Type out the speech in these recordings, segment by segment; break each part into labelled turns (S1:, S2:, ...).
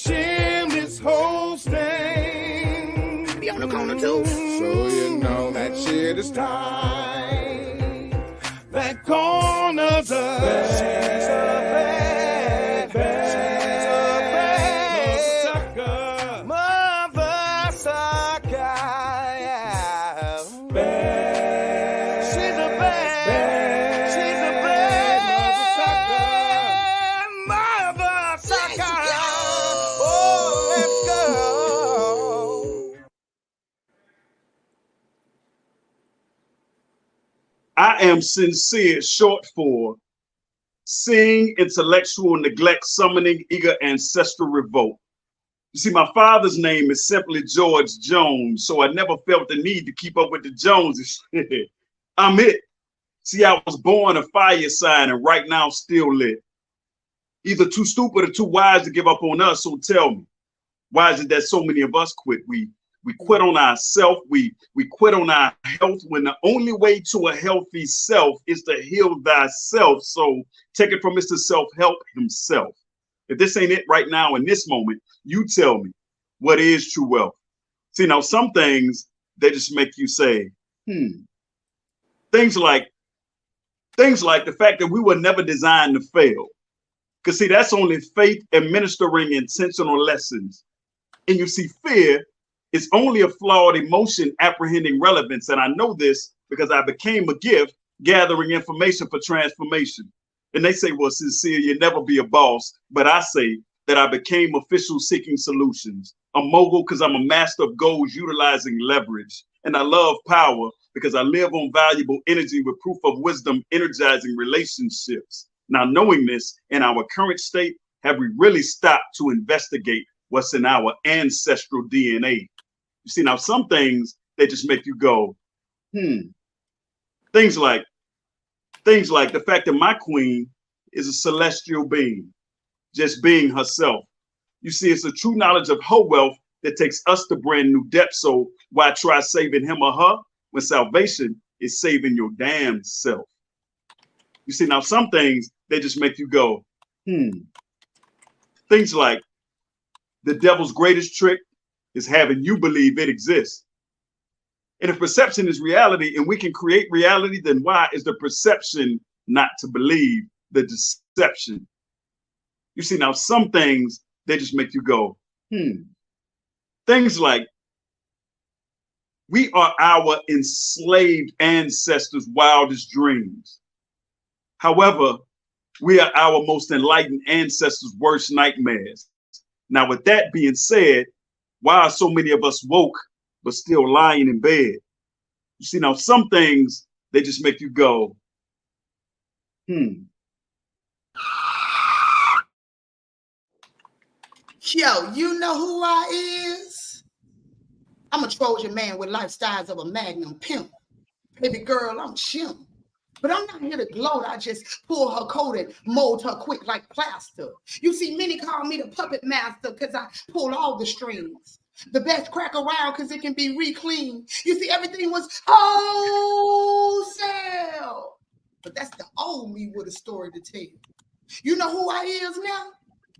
S1: Shim is hosting.
S2: Be on the corner too.
S1: So you know that shit is tight. That corner's a bad, bad, mother sucker, yeah. Bad. She's a bad, she's a bad mother sucker. Oh, let's go.
S3: I am sincere, short for seeing intellectual neglect, summoning eager ancestral revolt. You see, my father's name is simply George Jones, so I never felt the need to keep up with the Joneses. I'm it. See, I was born a fire sign and right now still lit. Either too stupid or too wise to give up on us, so tell me, why is it that so many of us quit? We quit on ourselves. We quit on our health when the only way to a healthy self is to heal thyself. So take it from Mr. Self-Help himself. If this ain't it right now in this moment, you tell me what is true wealth. See, now some things, they just make you say, Things like the fact that we were never designed to fail. Because see, that's only faith administering intentional lessons. And you see, fear is only a flawed emotion apprehending relevance. And I know this because I became a gift gathering information for transformation. And they say, well, sincere, you'll never be a boss. But I say that I became official seeking solutions. A mogul because I'm a master of goals utilizing leverage. And I love power because I live on valuable energy with proof of wisdom energizing relationships. Now, knowing this in our current state, have we really stopped to investigate what's in our ancestral DNA? You see, now some things, they just make you go, Things like the fact that my queen is a celestial being, just being herself. You see, it's a true knowledge of her wealth that takes us to brand new depths. So why try saving him or her when salvation is saving your damn self? You see, now some things, they just make you go, Things like the devil's greatest trick is having you believe it exists. And if perception is reality and we can create reality, then why is the perception not to believe the deception? You see, now some things, they just make you go, Things like we are our enslaved ancestors' wildest dreams. However, we are our most enlightened ancestors' worst nightmares. Now, with that being said, why are so many of us woke, but still lying in bed? You see, now some things, they just make you go,
S2: Yo, you know who I is? I'm a Trojan man with lifestyles of a magnum pimp. Baby girl, I'm Shim. But I'm not here to gloat. I just pull her coat and mold her quick like plaster. You see, many call me the puppet master because I pull all the strings. The best crack around because it can be re-cleaned. You see, everything was wholesale. But that's the old me with a story to tell. You know who I is now?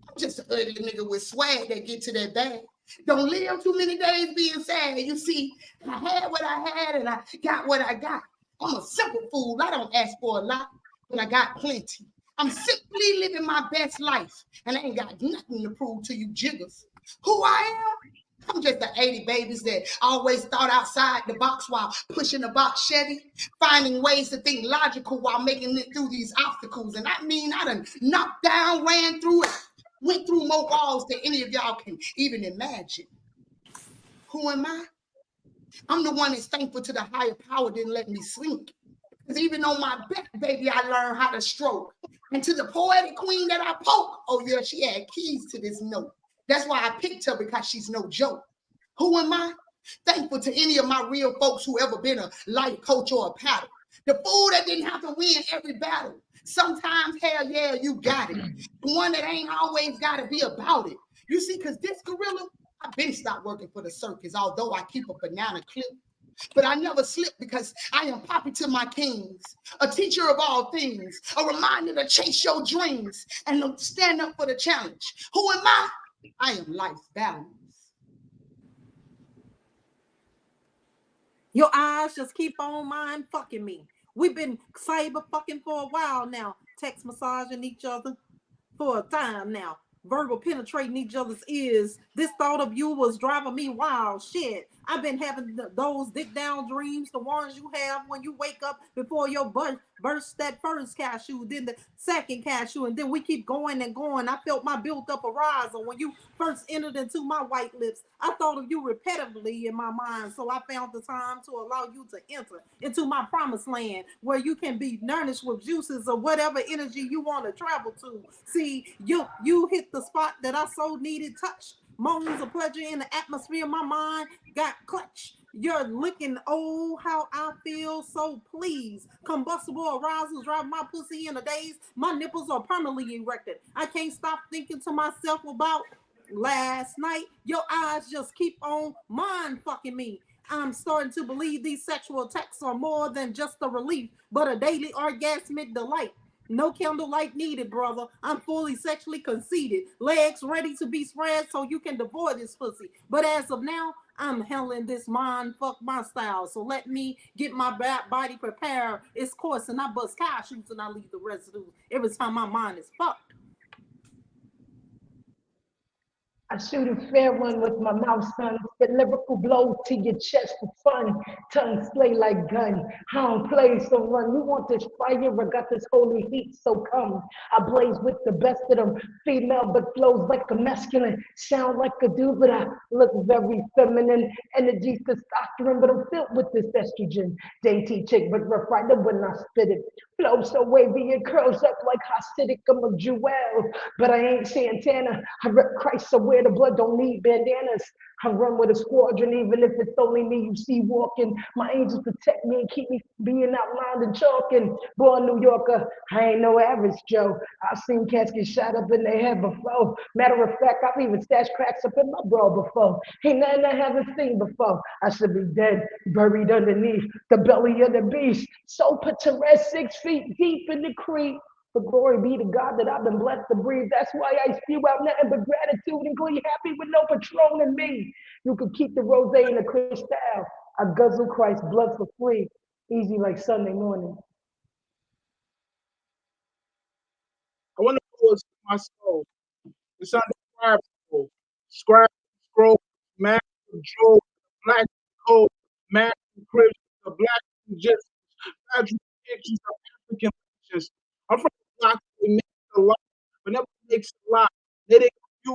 S2: I'm just an ugly nigga with swag that get to that bag. Don't live too many days being sad. You see, I had what I had and I got what I got. I'm a simple fool. I don't ask for a lot, but I got plenty. I'm simply living my best life, and I ain't got nothing to prove to you jiggers. Who I am? I'm just the 80 babies that always thought outside the box while pushing a box Chevy, finding ways to think logical while making it through these obstacles. And I mean, I done knocked down, ran through it, went through more walls than any of y'all can even imagine. Who am I? I'm the one that's thankful to the higher power didn't let me sink. Because even on my back, baby, I learned how to stroke. And to the poetic queen that I poke, oh yeah, she had keys to this note. That's why I picked her, because she's no joke. Who am I? Thankful to any of my real folks who ever been a life coach or a paddle. The fool that didn't have to win every battle. Sometimes, hell yeah, you got it. The one that ain't always got to be about it. You see, because this gorilla, I've been stopped working for the circus, although I keep a banana clip. But I never slip because I am poppy to my kings, a teacher of all things, a reminder to chase your dreams and to stand up for the challenge. Who am I? I am life's balance.
S4: Your eyes just keep on mind fucking me. We've been cyber fucking for a while now, text massaging each other for a time now. Verbal penetrating each other's ears. This thought of you was driving me wild. Shit. I've been having those dick down dreams, the ones you have when you wake up before your burst that first cashew, then the second cashew, and then we keep going and going. I felt my built up arising when you first entered into my white lips. I thought of you repetitively in my mind, so I found the time to allow you to enter into my promised land where you can be nourished with juices or whatever energy you want to travel to. See, you hit the spot that I so needed touch. Moans of pleasure in the atmosphere. My mind got clutch. You're looking, oh, how I feel so pleased. Combustible arousals drive my pussy in a daze. My nipples are permanently erected. I can't stop thinking to myself about last night. Your eyes just keep on mind fucking me. I'm starting to believe these sexual attacks are more than just a relief, but a daily orgasmic delight. No candlelight needed, brother. I'm fully sexually conceited. Legs ready to be spread so you can devour this pussy. But as of now, I'm handling this mind fuck my style. So let me get my body prepared its course, and I bust cashews and I leave the residue every time my mind is fucked.
S5: I shoot a fair one with my mouth, son. It's the lyrical blow to your chest for fun. Tongue slay like gun. I don't play, so run. You want this fire? I got this holy heat, so come. I blaze with the best of them. Female, but flows like a masculine. Sound like a dude, but I look very feminine. Energy's testosterone, but I'm filled with this estrogen. Dainty chick, but rough rider when I spit it. Flow so wavy, it curls up like Hasidic. I'm a jewel, but I ain't Santana. I rep Christ, so where the blood don't need bandanas. I run with a squadron, even if it's only me you see walking. My angels protect me and keep me from being outlined and chalking. Born New Yorker, I ain't no average Joe. I've seen cats get shot up in their head before. Matter of fact, I've even stashed cracks up in my bra before. Ain't nothing I haven't seen before. I should be dead, buried underneath the belly of the beast. So put to rest 6 feet deep in the creek. But glory be to God that I've been blessed to breathe. That's why I spew out nothing but gratitude and glee. Happy with no Patron in me. You can keep the rosé in the crystal. I guzzle Christ's blood for free. Easy like Sunday morning.
S6: I want to go to my soul. It's on the scribe scroll, master control, black code, master encryption, the black just graduate pictures of African nations. I'm from the block they make a lot, but never makes a lot. They confuse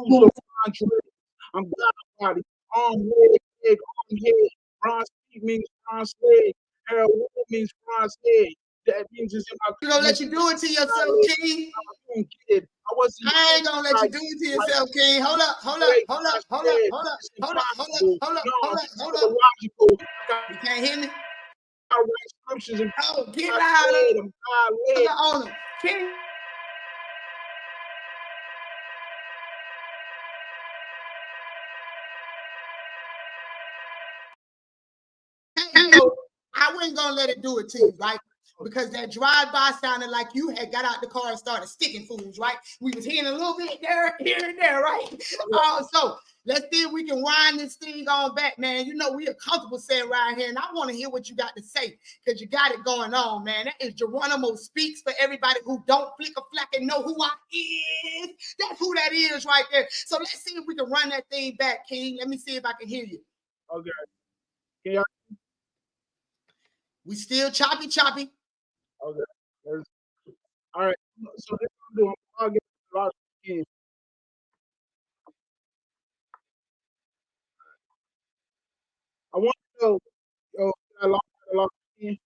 S6: the contrary. I'm God body, arm, leg, arm, head. Bronze feet means bronze leg. Hair wool means bronze head. That means it's in my.
S2: You gonna let you do it to yourself, King?
S6: I
S2: ain't gonna let you do it to yourself, King. Hold up. You can't hear me?
S6: I write scriptures and
S2: get louder.
S6: On
S2: them. King. Hey, so I wasn't gonna let it do it to you, right? Because that drive-by sounded like you had got out the car and started sticking foods, right? We was hearing a little bit there, here and there, right? So let's see if we can wind this thing on back, man. You know, we are comfortable sitting right here, and I want to hear what you got to say, because you got it going on, man. That is Geronimo Speaks for everybody who don't flick a flack and know who I is. That's who that is right there. So let's see if we can run that thing back, King. Let me see if I can hear you.
S6: Okay. Can
S2: we still choppy.
S6: Okay. All right. So this I'm doing. I'll get a lot again. I want to know, I lost again.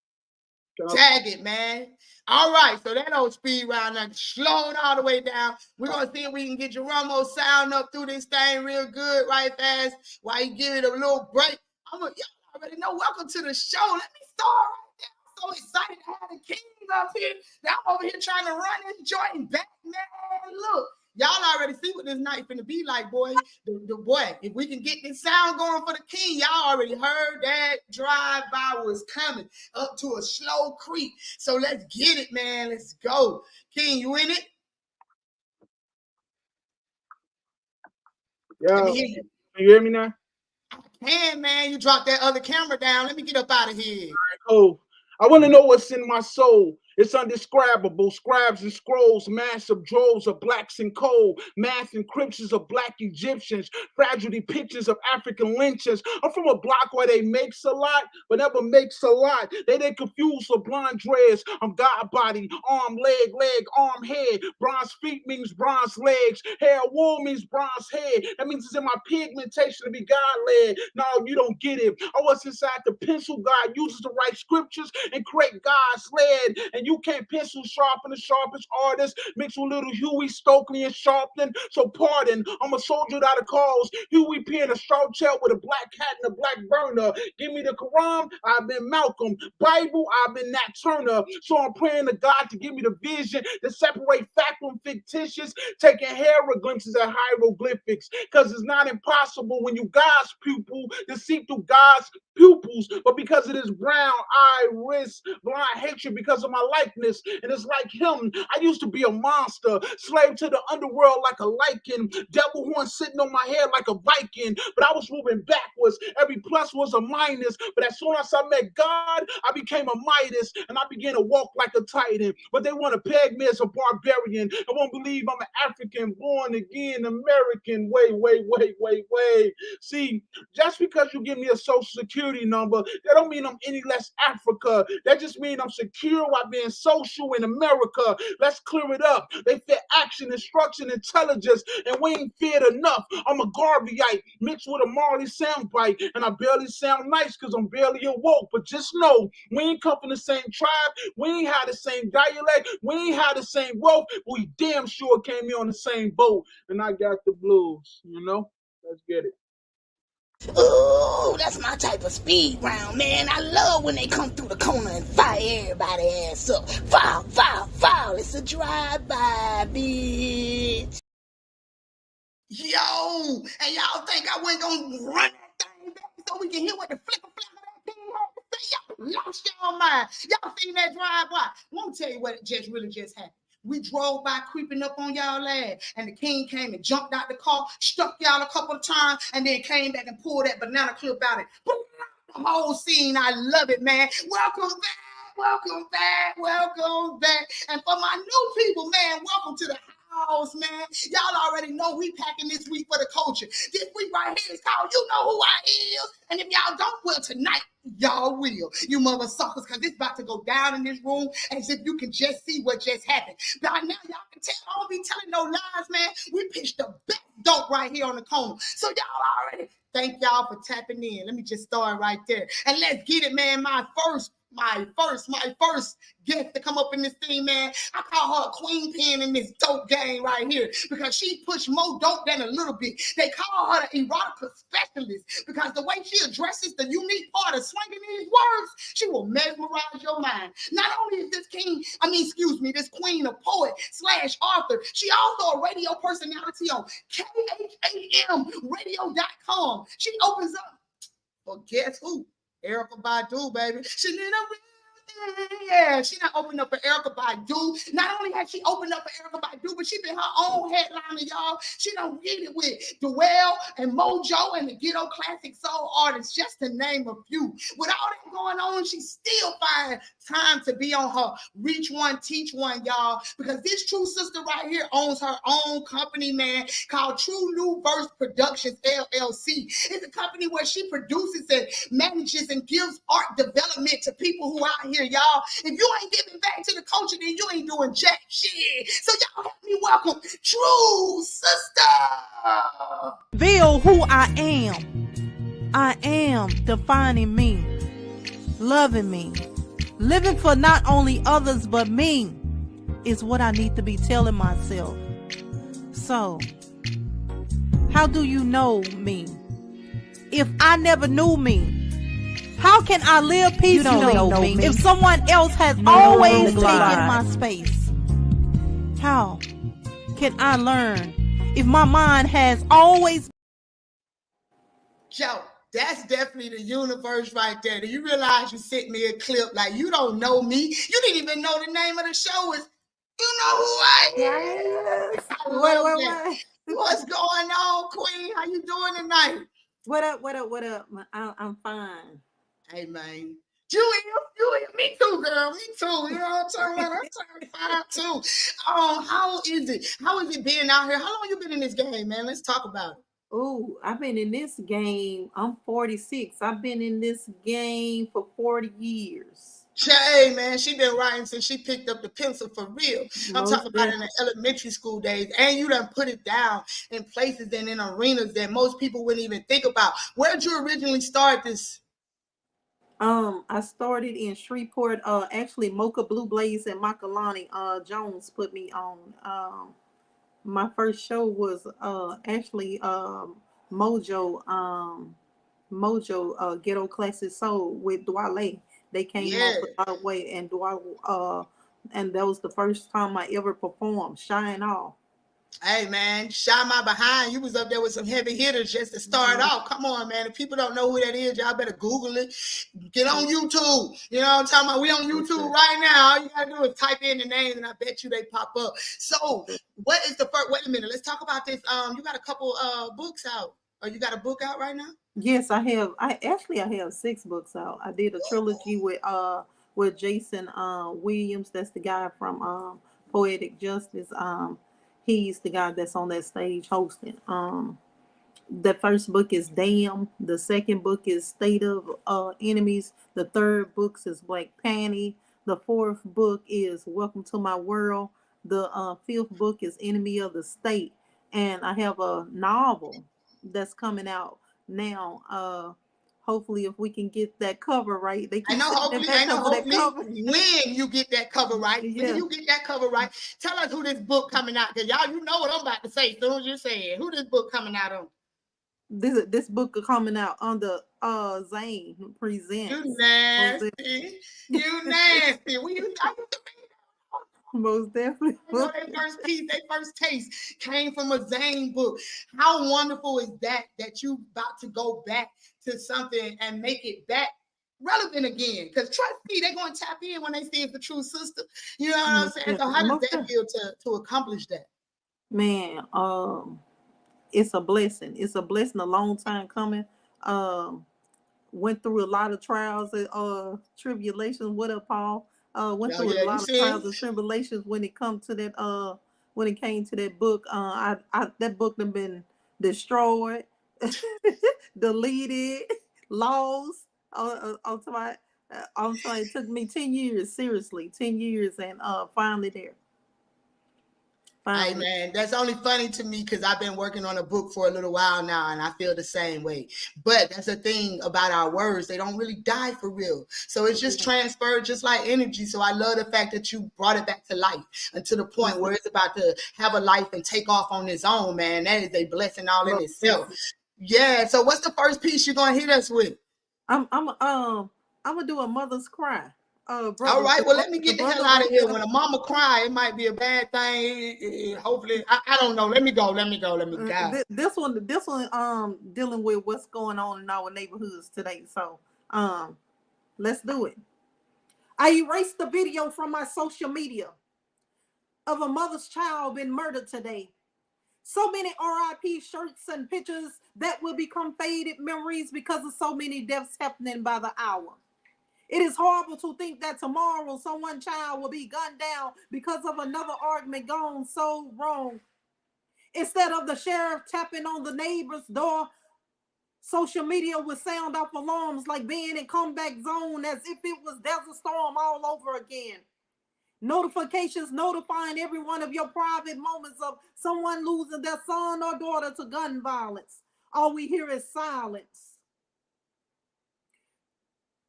S2: Tag it, man. All right, so that old speed round now slowing all the way down. We're gonna see if we can get Geronimo sound up through this thing real good, right fast, while you give it a little break. Y'all already know. Welcome to the show. Let me start right there. I'm so excited to have the King up here. Now I'm over here trying to run this joint back, man. Look. Y'all already see what this night finna be like, boy. The boy, if we can get this sound going for the King, y'all already heard that drive-by was coming up to a slow creep. So let's get it, man. Let's go. King, you in it? Let
S6: Yeah.
S2: me hear you.
S6: You hear me now?
S2: Man, you dropped that other camera down. Let me get up out of here.
S6: Oh, I want to know what's in my soul. It's undescribable. Scribes and scrolls, massive droves of blacks and coal, math encryptions of black Egyptians, fragile depictions of African lynchings. I'm from a block where they makes a lot, but never makes a lot. They confuse for blonde dreads. I'm God body, arm, leg, arm, head. Bronze feet means bronze legs. Hair wool means bronze head. That means it's in my pigmentation to be God-led. No, you don't get it. I was inside the pencil God uses to write scriptures and create God's lead. And you can't pencil sharpen the sharpest artist. Mix with little Huey, Stokely, and Sharpton. So pardon, I'm a soldier without a cause. Huey P in a straw chair with a black hat and a black burner. Give me the Quran, I've been Malcolm. Bible, I've been Nat Turner. So I'm praying to God to give me the vision to separate fact from fictitious, taking hera glimpses at hieroglyphics. Because it's not impossible when you God's pupil to see through God's pupils, but because of this brown iris, blind hatred because of my likeness. And it's like him. I used to be a monster, slave to the underworld like a lichen, devil horn sitting on my head like a Viking, but I was moving backwards. Every plus was a minus, but as soon as I met God, I became a Midas, and I began to walk like a Titan. But they want to peg me as a barbarian and won't believe I'm an African, born again American. Wait. See, just because you give me a social security number, that don't mean I'm any less Africa. That just means I'm secure while being social in America. Let's clear it up. They fear action, instruction, intelligence, and we ain't feared enough. I'm a Garveyite mixed with a Marley soundbite, and I barely sound nice because I'm barely awoke. But just know, we ain't come from the same tribe, we ain't had the same dialect, we ain't had the same wealth, but we damn sure came here on the same boat. And I got the blues, you know? Let's get it.
S2: Ooh, that's my type of speed round, man. I love when they come through the corner and fire everybody ass up. Foul. It's a drive-by, bitch. Yo, and y'all think I wasn't gonna run that thing back so we can hear what the flicker of that thing had to say? Y'all lost y'all mind. Y'all seen that drive-by? Let me tell you what really just happened. We drove by creeping up on y'all ass, and the king came and jumped out the car, struck y'all a couple of times, and then came back and pulled that banana clip out. The whole scene, I love it, man. Welcome back. And for my new people, man, welcome to the house, man. Y'all already know we packing this week for the culture. This week right here is called You Know Who I Is. And if y'all don't, well, tonight, y'all will. You mother suckers, because it's about to go down in this room as if you can just see what just happened. By now, y'all can tell I don't be telling no lies, man. We pitched the best dope right here on the corner. So y'all already, thank y'all for tapping in. Let me just start right there. And let's get it, man. My first guest to come up in this thing, man. I call her a queen pin in this dope game right here because she pushed more dope than a little bit. They call her the erotica specialist because the way she addresses the unique part of slinging these words, she will mesmerize your mind. Not only is this this queen a poet / author, she also a radio personality on KHAMradio.com. She opens up, well, guess who? Erykah Badu, baby. She did she not opened up for Erykah Badu. Not only has she opened up for Erykah Badu, but she been her own headliner, y'all. She done get it with Dwell and Mojo and the Ghetto Classic Soul Artists, just to name a few. With all that going on, she still find time to be on her Reach One, Teach One, y'all. Because this true sister right here owns her own company, man, called True New Verse Productions, LLC. It's a company where she produces and manages and gives art development to people who out here, y'all. If you ain't giving back to the culture, then you ain't doing jack shit. So y'all help me welcome True Sister.
S4: Reveal who I am. I am defining me, loving me, living for not only others but me is what I need to be telling myself. So, how do you know me? If I never knew me, how can I live peacefully? You don't know me. If someone else has always taken my space? How can I learn if my mind has always...
S2: Yo, that's definitely the universe right there. Do you realize you sent me a clip like you don't know me? You didn't even know the name of the show is You Know Who I Am.
S4: Wait.
S2: What's going on, Queen? How you doing tonight?
S4: What up? What up? What up? I'm fine.
S2: Hey, man. Julia, me too, girl. Me too. You know what I'm talking about? I'm turned 5 too. How is it? How is it being out here? How long you been in this game, man? Let's talk about it.
S4: Oh, I've been in this game. I'm 46. I've been in this game for 40 years.
S2: Hey, man, she been writing since she picked up the pencil for real. I'm
S4: Most
S2: talking about in the elementary school days. And you done put it down in places and in arenas that most people wouldn't even think about. Where'd you originally start this?
S4: I started in Shreveport. Actually, Mocha Blue Blaze and Makalani Jones put me on. My first show was actually Mojo Ghetto Classic Soul with Dwale. They came
S2: Yeah.
S4: off the way, and Dwale, and that was the first time I ever performed. Shine Off.
S2: Hey, man, shine my behind. You was up there with some heavy hitters just to start off. Come on, man. If people don't know who that is, y'all better Google it. Get on YouTube. You know what I'm talking about? We on YouTube right now. All you got to do is type in the names, and I bet you they pop up. So, what is the first? Wait a minute. Let's talk about this. You got a couple books out. Or you got a book out right now?
S4: Yes, I have. I have 6 books out. I did a trilogy with Jason Williams. That's the guy from Poetic Justice. He's the guy that's on that stage hosting. The first book is Damn. The second book is State of Enemies. The third book is Black Panty. The fourth book is Welcome to My World. The fifth book is Enemy of the State. And I have a novel that's coming out now. Hopefully, if we can get that cover right, they keep
S2: Hopefully when you get that cover right. Yeah. When you get that cover right, tell us who this book coming out. Because y'all, you know what I'm about to say. As soon as you say it, who this book coming out on?
S4: This book is coming out under Zane Presents.
S2: You nasty. You nasty.
S4: Most definitely.
S2: Their first piece, their first taste came from a Zane book. How wonderful is that you about to go back to something and make it back relevant again? Because trust me, they're going to tap in when they see it's the true sister. You know what I'm saying? So how does that feel to accomplish that?
S4: Man, it's a blessing. It's a blessing. A long time coming. Went through a lot of trials and tribulations. What up, Paul? Went through a lot of trials and tribulations when it come to that. When it came to that book, that book had been destroyed, deleted, lost. I'm sorry. It took me 10 years. Seriously, 10 years, and finally there.
S2: Hey, man, that's only funny to me because I've been working on a book for a little while now, and I feel the same way. But that's the thing about our words. They don't really die for real. So it's just transferred just like energy. So I love the fact that you brought it back to life and to the point where it's about to have a life and take off on its own, man. That is a blessing all in itself. Yeah. So what's the first piece you're going to hit us with?
S4: I'm gonna do A Mother's Cry.
S2: All right, well, let me get the hell out of here. When a mama cry, it might be a bad thing. Hopefully, I don't know. Let me go.
S4: This one, dealing with what's going on in our neighborhoods today. So, let's do it. I erased the video from my social media of a mother's child being murdered today. So many RIP shirts and pictures that will become faded memories because of so many deaths happening by the hour. It is horrible to think that tomorrow someone's child will be gunned down because of another argument gone so wrong. Instead of the sheriff tapping on the neighbor's door, social media would sound off alarms like being in comeback zone as if it was Desert Storm all over again. Notifications notifying every one of your private moments of someone losing their son or daughter to gun violence. All we hear is silence.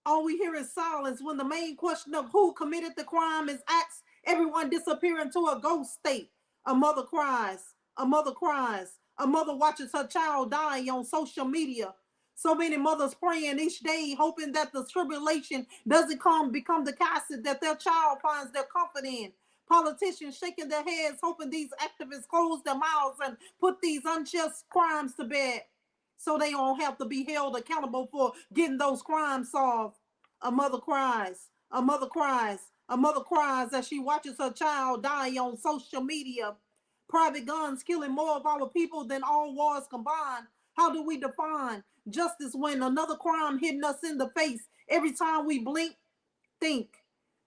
S4: All we hear is silence when the main question of who committed the crime is asked. Everyone disappear into a ghost state. A mother cries. A mother cries. A mother watches her child die on social media. So many mothers praying each day, hoping that the tribulation doesn't become the casket that their child finds their comfort in. Politicians shaking their heads, hoping these activists close their mouths and put these unjust crimes to bed, so they don't have to be held accountable for getting those crimes solved. A mother cries. A mother cries. A mother cries as she watches her child die on social media. Private guns killing more of our people than all wars combined. How do we define justice when another crime hitting us in the face every time we blink? Think.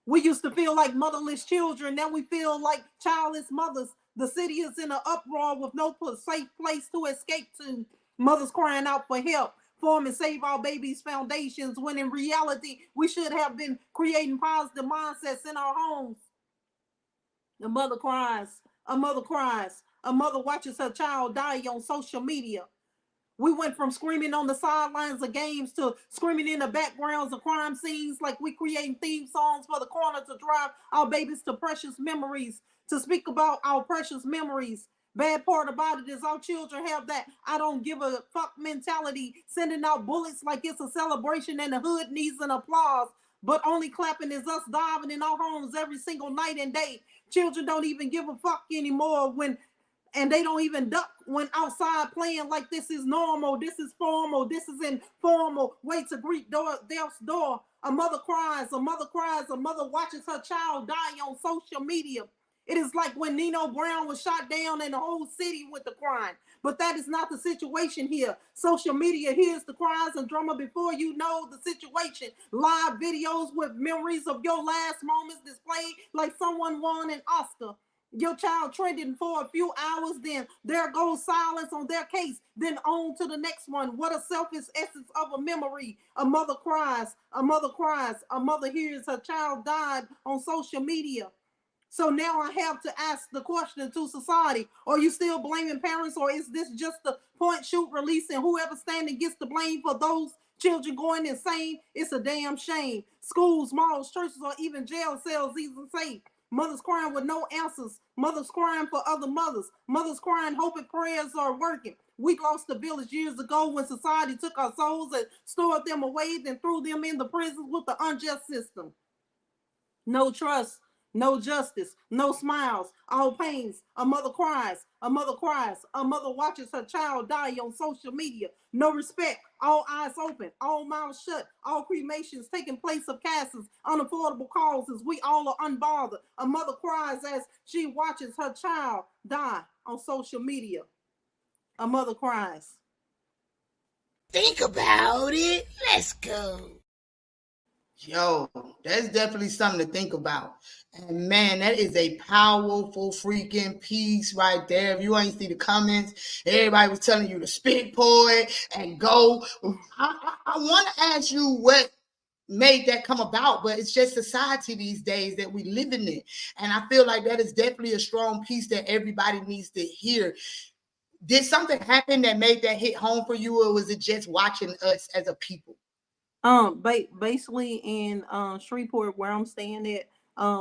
S4: We used to feel like motherless children. Now we feel like childless mothers. The city is in an uproar with no safe place to escape to. Mothers crying out for help. Form and save our babies' foundations, when in reality, we should have been creating positive mindsets in our homes. A mother cries. A mother cries. A mother watches her child die on social media. We went from screaming on the sidelines of games to screaming in the backgrounds of crime scenes, like we creating theme songs for the corner to drive our babies to precious memories, to speak about our precious memories. Bad part about it is our children have that I don't give a fuck mentality, sending out bullets like it's a celebration and the hood needs an applause. But only clapping is us diving in our homes every single night and day. Children don't even give a fuck anymore and they don't even duck when outside playing like this is normal, this is formal, this is informal way to greet death's door. A mother cries, a mother cries, a mother watches her child die on social media. It is like when Nino Brown was shot down and the whole city went to crying. But that is not the situation here. Social media hears the cries and drama before you know the situation. Live videos with memories of your last moments displayed like someone won an Oscar. Your child trending for a few hours, then there goes silence on their case, then on to the next one. What a selfish essence of a memory. A mother cries, a mother cries, a mother hears her child died on social media. So now I have to ask the question to society, are you still blaming parents, or is this just the point, shoot, release, and whoever standing gets the blame for those children going insane? It's a damn shame. Schools, malls, churches, or even jail cells even safe. Mothers crying with no answers. Mothers crying for other mothers. Mothers crying, hoping prayers are working. We lost the village years ago when society took our souls and stored them away, then threw them in the prisons with the unjust system. No trust, no justice, no smiles, all pains. A mother cries, a mother cries, a mother watches her child die on social media. No respect, all eyes open, all mouths shut, all cremations taking place of caskets, unaffordable causes. We all are unbothered. A mother cries as she watches her child die on social media. A mother cries.
S2: Think about it. Let's go. Yo, that's definitely something to think about. And man, that is a powerful freaking piece right there. If you ain't see the comments, everybody was telling you to spit poet and go. I want to ask you what made that come about, but it's just society these days that we live in it. And I feel like that is definitely a strong piece that everybody needs to hear. Did something happen that made that hit home for you, or was it just watching us as a people?
S4: Basically in Shreveport, where I'm staying at,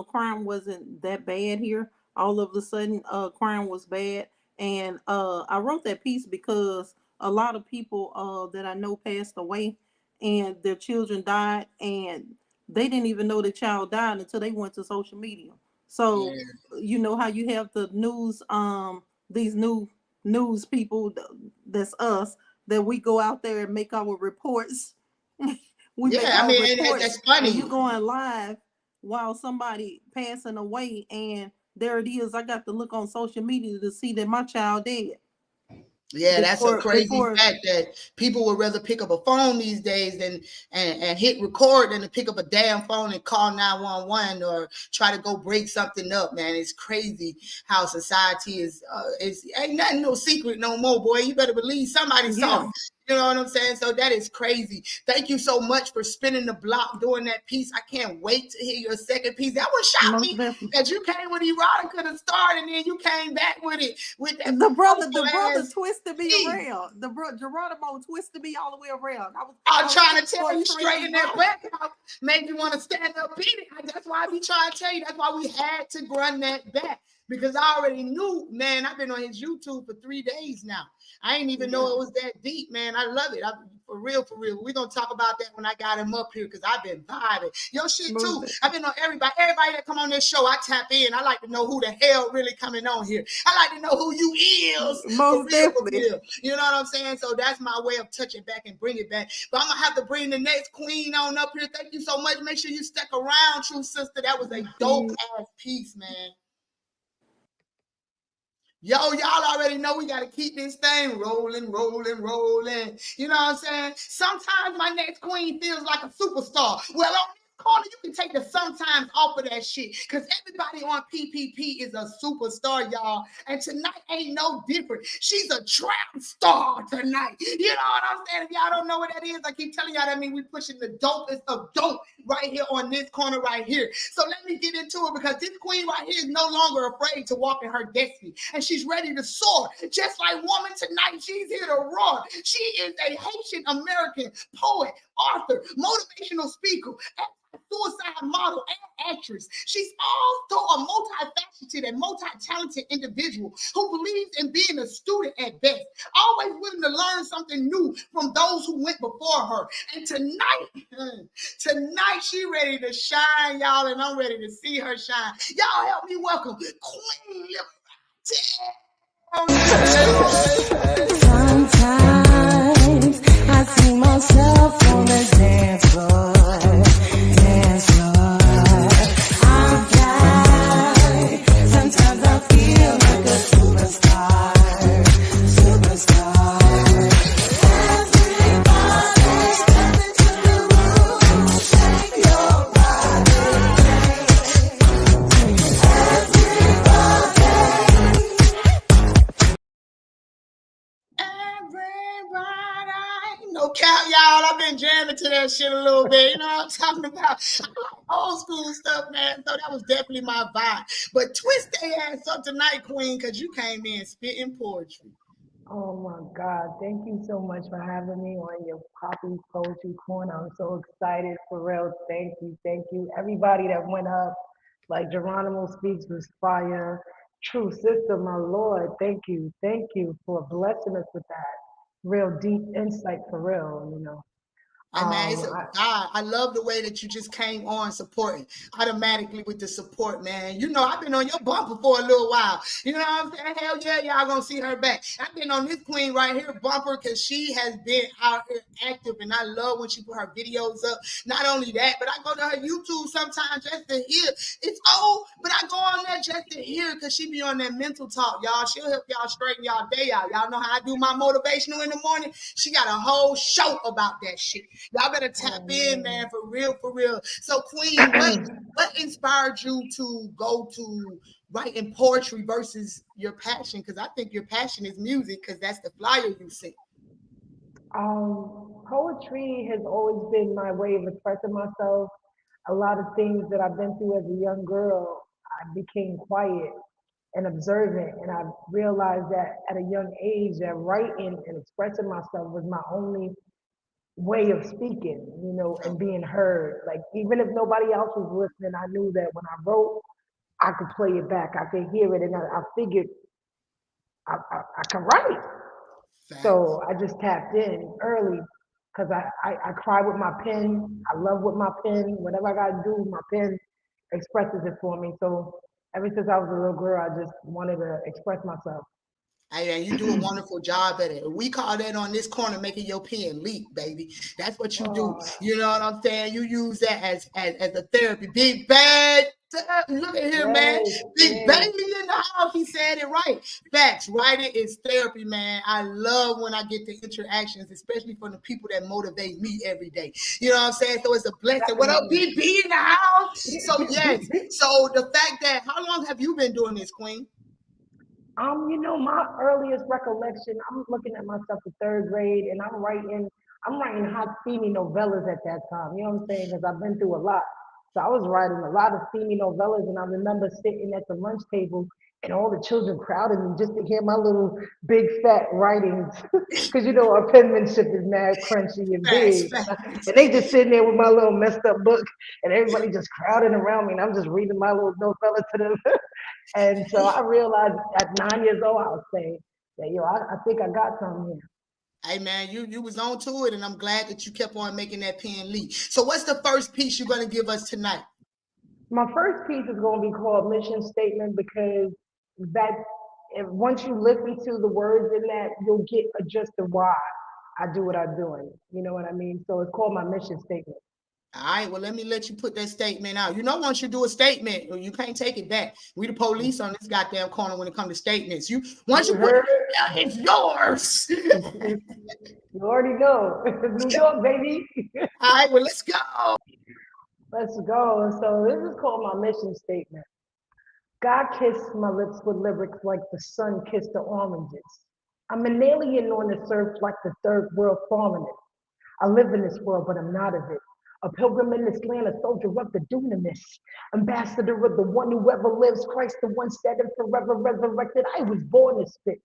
S4: crime wasn't that bad here. All of a sudden, crime was bad, and I wrote that piece because a lot of people that I know passed away, and their children died, and they didn't even know the child died until they went to social media. So you know how you have the news, these new news people, that's us, that we go out there and make our reports. We make
S2: Yeah, I
S4: our
S2: mean,
S4: reports,
S2: that's funny.
S4: and you going live while somebody passing away, and there it is. I got to look on social media to see that my child dead.
S2: Yeah, that's a crazy
S4: Before,
S2: fact that people would rather pick up a phone these days than and hit record than to pick up a damn phone and call 911 or try to go break something up, man. It's crazy how society is. Ain't nothing no secret no more, boy. You better believe somebody saw it. You know what I'm saying? So that is crazy. Thank you so much for spinning the block doing that piece. I can't wait to hear your second piece. That was shocked me that you came with erotica to start, and then you came back with it with that.
S4: The brother twisted me around. The Geronimo twisted me all the way around. I was
S2: trying to tell you, straighten that back out, make you want to stand up beat it. That's why I be trying to tell you. That's why we had to run that back, because I already knew, man. I've been on his YouTube for 3 days now. I didn't even know it was that deep, man. I love it. For real. We're going to talk about that when I got him up here, because I've been vibing. Your shit, too. I've been on everybody that come on this show, I tap in. I like to know who the hell really coming on here. I like to know who you is.
S4: Most definitely.
S2: For real. You know what I'm saying? So that's my way of touching back and bring it back. But I'm going to have to bring the next queen on up here. Thank you so much. Make sure you stick around, true sister. That was a dope-ass piece, man. Yo, y'all already know we got to keep this thing rolling, rolling, rolling. You know what I'm saying? Sometimes my next queen feels like a superstar. Well, on this corner, you can take the sometimes off of that shit because everybody on PPP is a superstar, y'all. And tonight ain't no different. She's a trap star tonight. You know what I'm saying? If y'all don't know what that is, I keep telling y'all that means we pushing the dopest of dope right here on this corner right here. So let me get into it because this queen right here is no longer afraid to walk in her destiny. And she's ready to soar. Just like Woman Tonight, she's here to roar. She is a Haitian American poet, author, motivational speaker, suicide model, and actress. She's also a multifaceted and multi-talented individual who believes in being a student at best, always willing to learn something new from those who went before her. And tonight she ready to shine, y'all, and I'm ready to see her shine. Y'all help me welcome Queen Liberty.
S7: Sometimes I see myself on the dance floor. I'm fly. Sometimes I feel like a superstar. Everybody step into the room, shake your body.
S2: Everybody, no cap, y'all. I've been jamming to that shit a little bit. You know what I'm talking about? I like old school stuff, man. So that was definitely my vibe. But twist their ass up tonight, Queen, because you came in spitting poetry.
S5: Oh my God. Thank you so much for having me on your Poppy Poetry Corner. I'm so excited for real. Thank you. Thank you. Everybody that went up, like Geronimo Speaks was fire. True Sister, my Lord. Thank you. Thank you for blessing us with that real deep insight for real, you know.
S2: Hey man, it's a
S5: I,
S2: God. I love the way that you just came on supporting automatically with the support, man. You know, I've been on your bumper for a little while. You know what I'm saying? Hell yeah, y'all gonna see her back. I've been on this queen right here bumper because she has been out here active, and I love when she put her videos up. Not only that, but I go to her YouTube sometimes just to hear. It's old, but I go on there just to hear because she be on that mental talk, y'all. She'll help y'all straighten y'all day out. Y'all know how I do my motivational in the morning. She got a whole show about that shit. Y'all better tap in, man, for real, for real. So, Queen, what inspired you to go to writing poetry versus your passion? Because I think your passion is music, because that's the flyer you see.
S5: Poetry has always been my way of expressing myself. A lot of things that I've been through as a young girl, I became quiet and observant, and I realized that at a young age, that writing and expressing myself was my only way of speaking, you know, and being heard. Like even if nobody else was listening, I knew that when I wrote, I could play it back, I could hear it, and I figured I can write.
S2: Facts.
S5: So I just tapped in early because I cry with my pen. I love with my pen. Whatever I gotta do, my pen expresses it for me. So ever since I was a little girl, I just wanted to express myself.
S2: Hey, and you do a wonderful job at it. We call that on this corner making your pen leak, baby. That's what you do.
S5: Oh,
S2: You know what I'm saying? You use that as a therapy. Big bad. Look at him, man.
S5: yes,
S2: Big
S5: yes.
S2: baby in the house. He said it right. Facts. Writing is therapy, man. I love when I get the interactions, especially from the people that motivate me every day. You know what I'm saying? So it's a blessing. What up,
S5: Definitely.
S2: BB in the house? So yes. So the fact that how long have you been doing this, Queen?
S5: You know, my earliest recollection, I'm looking at myself in third grade and I'm writing hot steamy novellas at that time. You know what I'm saying? Because I've been through a lot. So I was writing a lot of steamy novellas and I remember sitting at the lunch table and all the children crowded me just to hear my little big fat writings. Because you know our penmanship is mad crunchy and
S2: Facts,
S5: big.
S2: facts.
S5: And they just sitting there with my little messed up book and everybody just crowding around me and I'm just reading my little novella to them. And so I realized at 9 years old, I was saying that, yo, I think I got something here.
S2: Hey man, you was on to it, and I'm glad that you kept on making that pen leak. So what's the first piece you're gonna give us tonight?
S5: My first piece is going to be called Mission Statement because that, if, once you listen to the words in that, you'll get just the why I do what I'm doing. You know what I mean? So it's called my mission statement.
S2: All right, well, let me let you put that statement out. You know, once you do a statement, you can't take it back. We the police on this goddamn corner when it comes to statements. Once you put it out, it's yours.
S5: You already know. New York, baby.
S2: All right, well, let's go.
S5: Let's go. So this is called my mission statement. God kissed my lips with lyrics like the sun kissed the oranges. I'm an alien on this earth like the third world foreigner. I live in this world, but I'm not of it. A pilgrim in this land, a soldier of the dunamis, ambassador of the one who ever lives, Christ, the one said and forever resurrected. I was born to spit.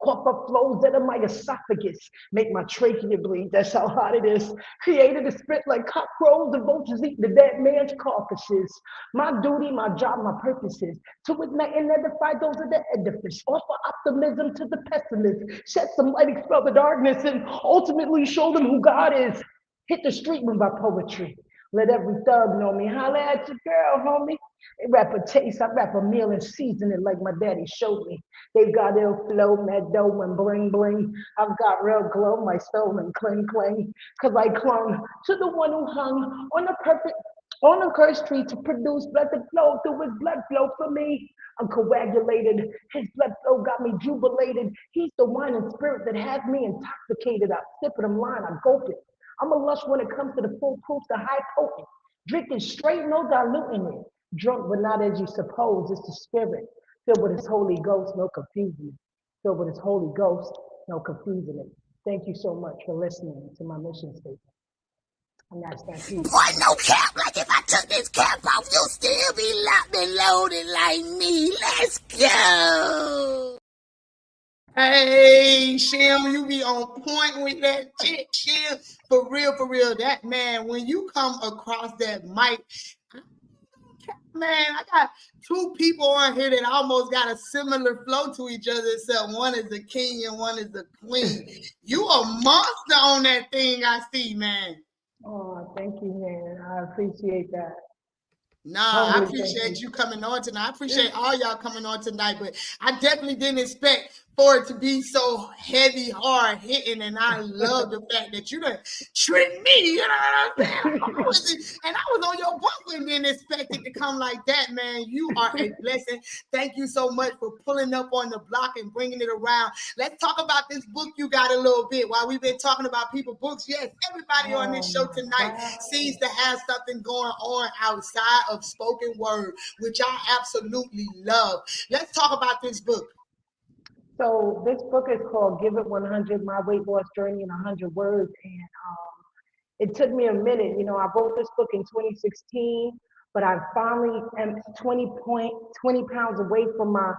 S5: Copper flows out of my esophagus, make my trachea bleed. That's how hot it is. Created to spit like cockroaches, the vultures eat the dead man's carcasses. My duty, my job, my purpose is to ignite and edify those of the edifice. Offer optimism to the pessimist. Shed some light, expel the darkness, and ultimately show them who God is. Hit the street with my poetry. Let every thug know me. Holla at your girl, homie. They rap a taste, I rap a meal and season it like my daddy showed me. They've got ill flow, mad dough and bling bling. I've got real glow, my soul and cling cling. Cause I clung to the one who hung on a cursed tree to produce blood that flow through his blood flow for me. I'm coagulated, his blood flow got me jubilated. He's the wine and spirit that has me intoxicated. I sip it, I'm lying, I gulp it. I'm a lush when it comes to the full proof, the high potent. Drinking straight, no diluting it. Drunk, but not as you suppose. It's the spirit. Filled with his Holy Ghost, no confusing it. Filled with his Holy Ghost, no confusing it. Thank you so much for listening to my mission statement. And that's that piece.
S7: Boy, no cap. Like if I took this cap off, you'll still be locked and loaded like me. Let's go.
S2: Hey, Shim, you be on point with that shit, Shim. For real, that man, when you come across that mic, man, I got two people on here that almost got a similar flow to each other, except one is a king and one is a queen. You a monster on that thing, I see, man.
S5: Oh, thank you, man. I appreciate that.
S2: Nah, I
S5: Humbly,
S2: appreciate you coming on tonight. I appreciate all y'all coming on tonight, but I definitely didn't expect for it to be so heavy, hard hitting, and I love the fact that you done tricked me. You know what I'm saying? I was on your book and didn't expect it to come like that, man. You are a blessing. Thank you so much for pulling up on the block and bringing it around. Let's talk about this book you got a little bit. While we've been talking about people books, yes, everybody on this show tonight seems to have something going on outside of spoken word, which I absolutely love. Let's talk about this book.
S5: So this book is called Give It 100, My Weight Loss Journey in 100 Words. And it took me a minute. You know, I wrote this book in 2016, but I finally am 20 pounds away from my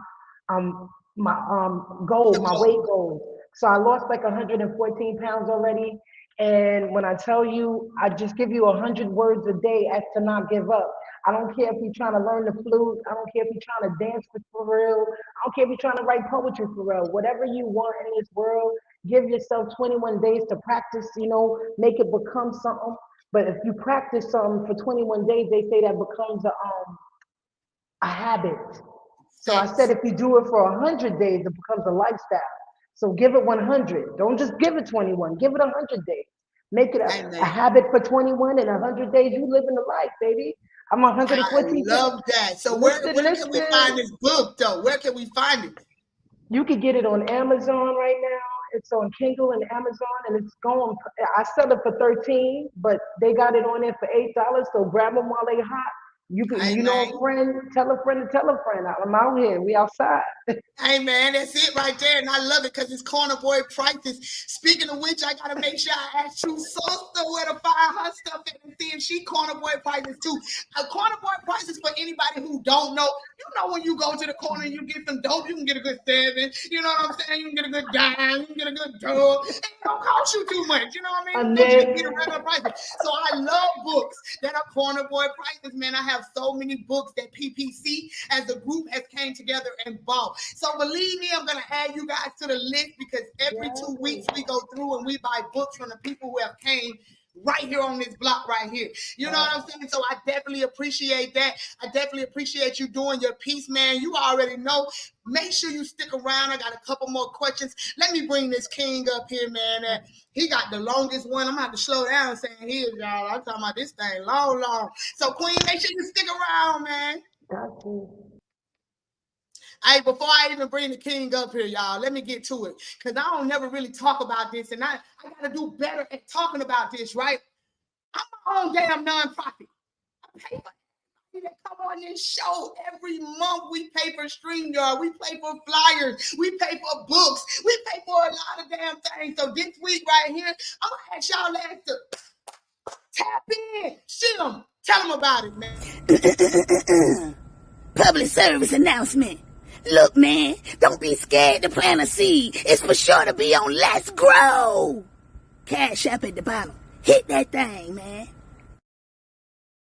S5: goal, my weight goal. So I lost like 114 pounds already. And when I tell you, I just give you 100 words a day as to not give up. I don't care if you're trying to learn the flute. I don't care if you're trying to dance for real. I don't care if you're trying to write poetry for real. Whatever you want in this world, give yourself 21 days to practice, you know, make it become something. But if you practice something for 21 days, they say that becomes a habit. So I said, if you do it for 100 days, it becomes a lifestyle. So give it 100. Don't just give it 21. Give it 100 days. Make it a habit for 21, and 100 days you living the life, baby. I'm 114.
S2: I love that. So where can we find this book, though? Where can we find it?
S5: You can get it on Amazon right now. It's on Kindle and Amazon, and it's going. I sell it for $13, but they got it on there for $8. So grab them while they hot. You can, you know, a friend, tell a friend to tell a friend. I'm out here. We outside.
S2: Hey, man, that's it right there. And I love it because it's Corner Boy prices. Speaking of which, I got to make sure I ask you sister where to find her stuff at and see if she Corner Boy prices too. Corner Boy prices for anybody who don't know. You know, when you go to the corner and you get some dope, you can get a good 7. You know what I'm saying? You can get a good dime. You can get a good dog. It don't cost you too much. You know what I mean? You can get a regular prices. So I love books that are Corner Boy prices, man. I have so many books that PPC as a group has came together and bought. So believe me, I'm going to add you guys to the list because every 2 weeks we go through and we buy books from the people who have came right here on this block right here. You know what I'm saying? So I definitely appreciate that. I definitely appreciate you doing your piece, man. You already know. Make sure you stick around. I got a couple more questions. Let me bring this king up here, man. He got the longest one. I'm going to have to slow down saying here, y'all. I'm talking about this thing long. So, Queen, make sure you stick around, man.
S5: Got to.
S2: Hey, before I even bring the king up here, y'all, let me get to it. Because I don't never really talk about this, and I got to do better at talking about this, right? I'm my own damn nonprofit. I pay for everybody that come on this show every month. We pay for StreamYard. We pay for flyers. We pay for books. We pay for a lot of damn things. So this week right here, I'm going to ask y'all to tap in. See them. Tell them about it, man.
S7: Public service announcement. Look, man, don't be scared to plant a seed. It's for sure to be on Let's Grow. Cash App at the bottom. Hit that thing, man.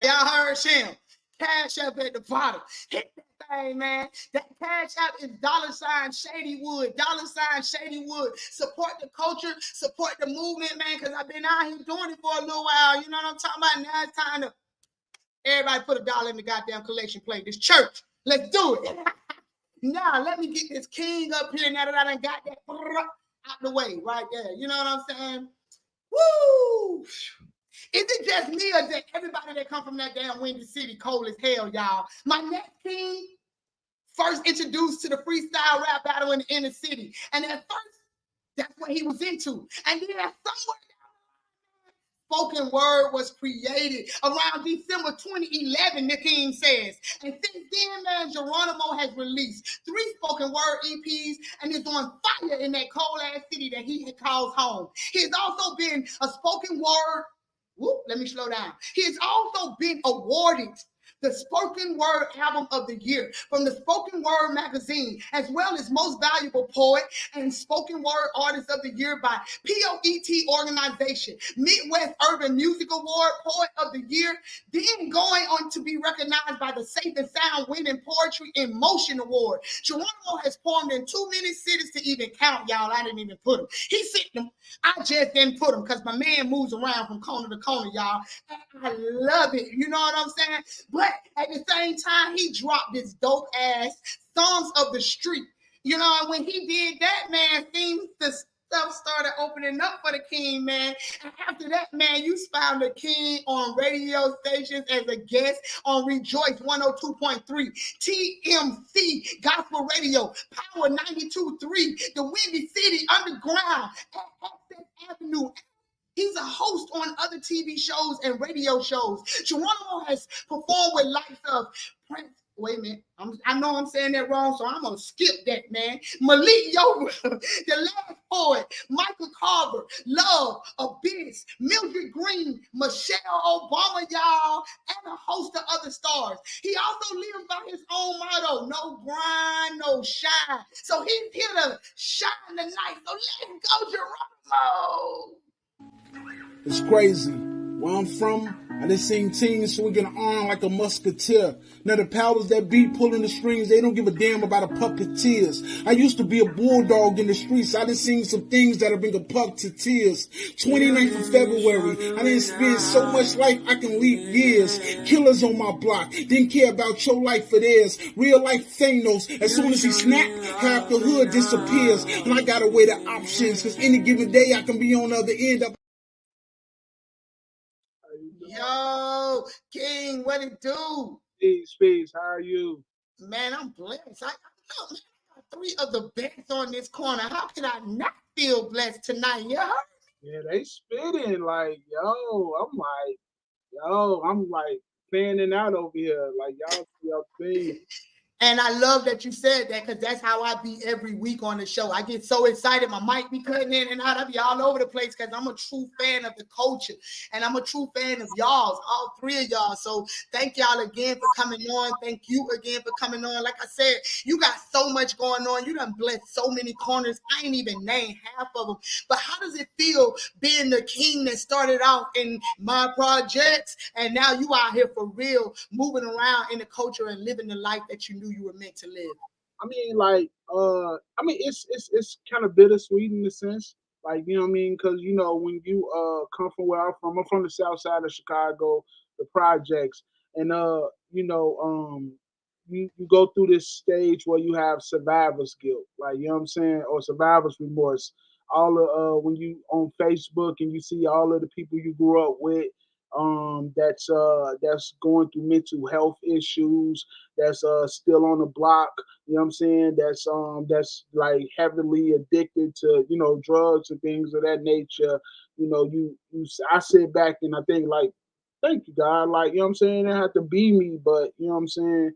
S2: Y'all heard Shem. Cash App at the bottom. Hit that thing, man. That Cash App is $ShadyWood. $ShadyWood. Support the culture. Support the movement, man, because I've been out here doing it for a little while. You know what I'm talking about? Now it's time to everybody put $1 in the goddamn collection plate. This church. Let's do it. Now, let me get this king up here now that I done got that out the way right there. You know what I'm saying? Woo! Is it just me or is it everybody that come from that damn Windy City cold as hell, y'all? My next king first introduced to the freestyle rap battle in the inner city. And at first, that's what he was into. And then somewhere spoken word was created around December 2011, the king says. And since then, man, Geronimo has released 3 spoken word EPs and is on fire in that cold-ass city that he calls home. He has also been a spoken word. Let me slow down. He has also been awarded the Spoken Word Album of the Year from the Spoken Word magazine, as well as Most Valuable Poet and Spoken Word Artist of the Year by POET organization, Midwest Urban Music Award, Poet of the Year, then going on to be recognized by the Safe and Sound Women Poetry in Motion Award. Geronimo has performed in too many cities to even count, y'all. I didn't even put him. He sent them. I just didn't put him because my man moves around from corner to corner, y'all. And I love it. You know what I'm saying? But at the same time, he dropped this dope ass Songs of the Street. You know, and when he did that, man, things, the stuff started opening up for the king, man. And after that, man, you found the king on radio stations as a guest on Rejoice 102.3, TMC Gospel Radio, Power 92.3, the Windy City Underground, Access Avenue. He's a host on other TV shows and radio shows. Geronimo has performed with likes of Prince. Wait a minute. I know I'm saying that wrong, so I'm going to skip that, man. Malik Yoba, The Last Poet, Michael Carver, Love, Abyss, Mildred Green, Michelle Obama, y'all, and a host of other stars. He also lives by his own motto, no grind, no shine. So he's here to shine tonight. So let's go, Geronimo.
S6: It's crazy. Where I'm from, I done seen teens swinging an arm like a musketeer. Now the powers that be pulling the strings, they don't give a damn about a puppeteers. I used to be a bulldog in the streets. I done seen some things that'll bring a pup to tears. 29th of February, I didn't spend so much life I can leap years. Killers on my block, didn't care about your life for theirs. Real life Thanos, as soon as he snapped, half the hood disappears. And I gotta weigh the options, cause any given day I can be on the other end of.
S2: Yo, King, what it do?
S6: Peace, how are you?
S2: Man, I'm blessed. I know, man, I got 3 of the best on this corner. How can I not feel blessed tonight? You heard?
S6: Yeah, they spitting like, I'm like fanning out over here. Like, y'all see your thing.
S2: And I love that you said that because that's how I be every week on the show. I get so excited. My mic be cutting in and out. I be all over the place because I'm a true fan of the culture. And I'm a true fan of y'all, all 3 of y'all. So thank y'all again for coming on. Thank you again for coming on. Like I said, you got so much going on. You done blessed so many corners. I ain't even named half of them. But how does it feel being the king that started out in my projects and now you out here for real, moving around in the culture and living the life that you knew you were meant to live?
S6: I mean, like, it's kind of bittersweet in a sense. Like, you know what I mean? Because, you know, when you come from where I'm from the south side of Chicago, the projects, and you know, you go through this stage where you have survivor's guilt, like, you know what I'm saying, or survivor's remorse. All of when you on Facebook and you see all of the people you grew up with, that's going through mental health issues, that's still on the block, you know what I'm saying, that's like heavily addicted to, you know, drugs and things of that nature. You know, you I sit back and I think like, thank you, God. Like, you know what I'm saying? It didn't have to be me, but you know what I'm saying?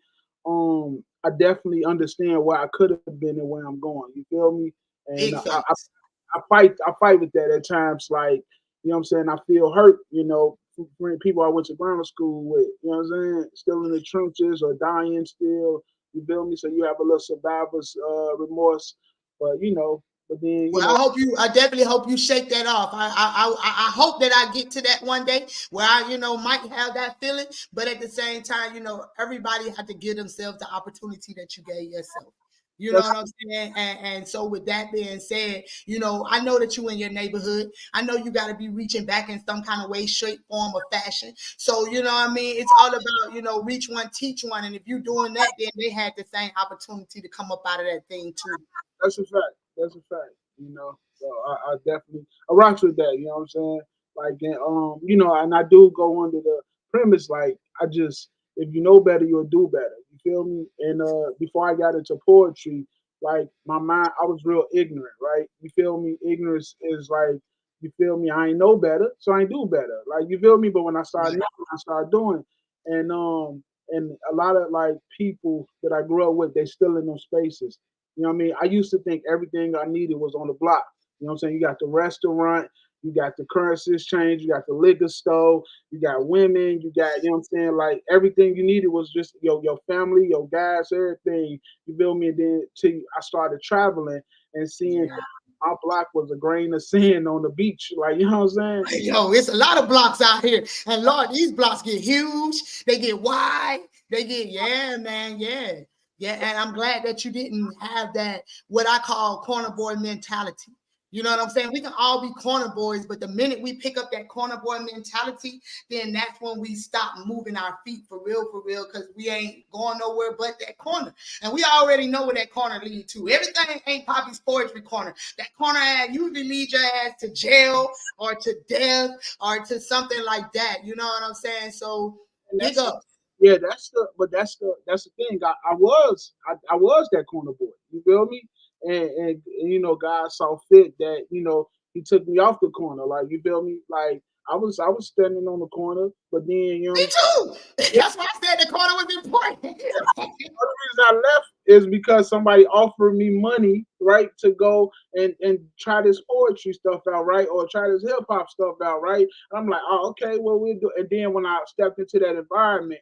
S6: I definitely understand where I could have been and where I'm going. You feel me? And
S2: Big facts.
S6: I fight with that at times. Like, you know what I'm saying? I feel hurt, you know, for people I went to grammar school with, you know what I'm saying? Still in the trenches or dying still. You feel me? So you have a little survivor's remorse. But you know, but then, you
S2: Well,
S6: know,
S2: I definitely hope you shake that off. I hope that I get to that one day where I, you know, might have that feeling. But at the same time, you know, everybody had to give themselves the opportunity that you gave yourself. You know
S6: that's
S2: what I'm saying? And so with that being said, you know, I know that you in your neighborhood. I know you got to be reaching back in some kind of way, shape, form, or fashion. So, you know what I mean? It's all about, you know, reach one, teach one. And if you're doing that, then they had the same opportunity to come up out of that thing too.
S6: that's a fact. That's a fact. You know, so I definitely I rocks with that. You know what I'm saying? Like, and, you know, and I do go under the premise like, I just, if you know better, you'll do better. You feel me? And before I got into poetry, like my mind, I was real ignorant, right? You feel me? Ignorance is like, you feel me? I ain't know better, so I ain't do better. Like, you feel me? But when I started
S2: Right.
S6: knowing, I started doing, and a lot of like people that I grew up with, they still in those spaces. You know what I mean? I used to think everything I needed was on the block. You know what I'm saying? You got the restaurant, you got the currency exchange, you got the liquor store, you got women, you got, you know what I'm saying? Like everything you needed was just your family, your guys, everything. You feel me? And then till I started traveling and seeing
S2: Yeah.
S6: my block was a grain of sand on the beach. Like, you know what I'm saying?
S2: Yo, it's a lot of blocks out here. And Lord, these blocks get huge. They get wide. They get, yeah, man, yeah. Yeah, and I'm glad that you didn't have that, what I call corner boy mentality. You know what I'm saying? We can all be corner boys, but the minute we pick up that corner boy mentality, then that's when we stop moving our feet for real, because we ain't going nowhere but that corner. And we already know where that corner leads to. Everything ain't Poppy's poetry corner. That corner usually leads your ass to jail or to death or to something like that. You know what I'm saying? So
S6: And
S2: big
S6: that's
S2: up.
S6: yeah, that's the thing. I was that corner boy. You feel me? And you know, God saw fit that, you know, He took me off the corner. Like, you feel me? Like I was standing on the corner, but then, you know,
S2: Me too. That's why I said the corner was important.
S6: only reason I left is because somebody offered me money, right, to go and try this poetry stuff out, right, or try this hip hop stuff out, right. And I'm like, oh, okay, well, we'll do. And then when I stepped into that environment,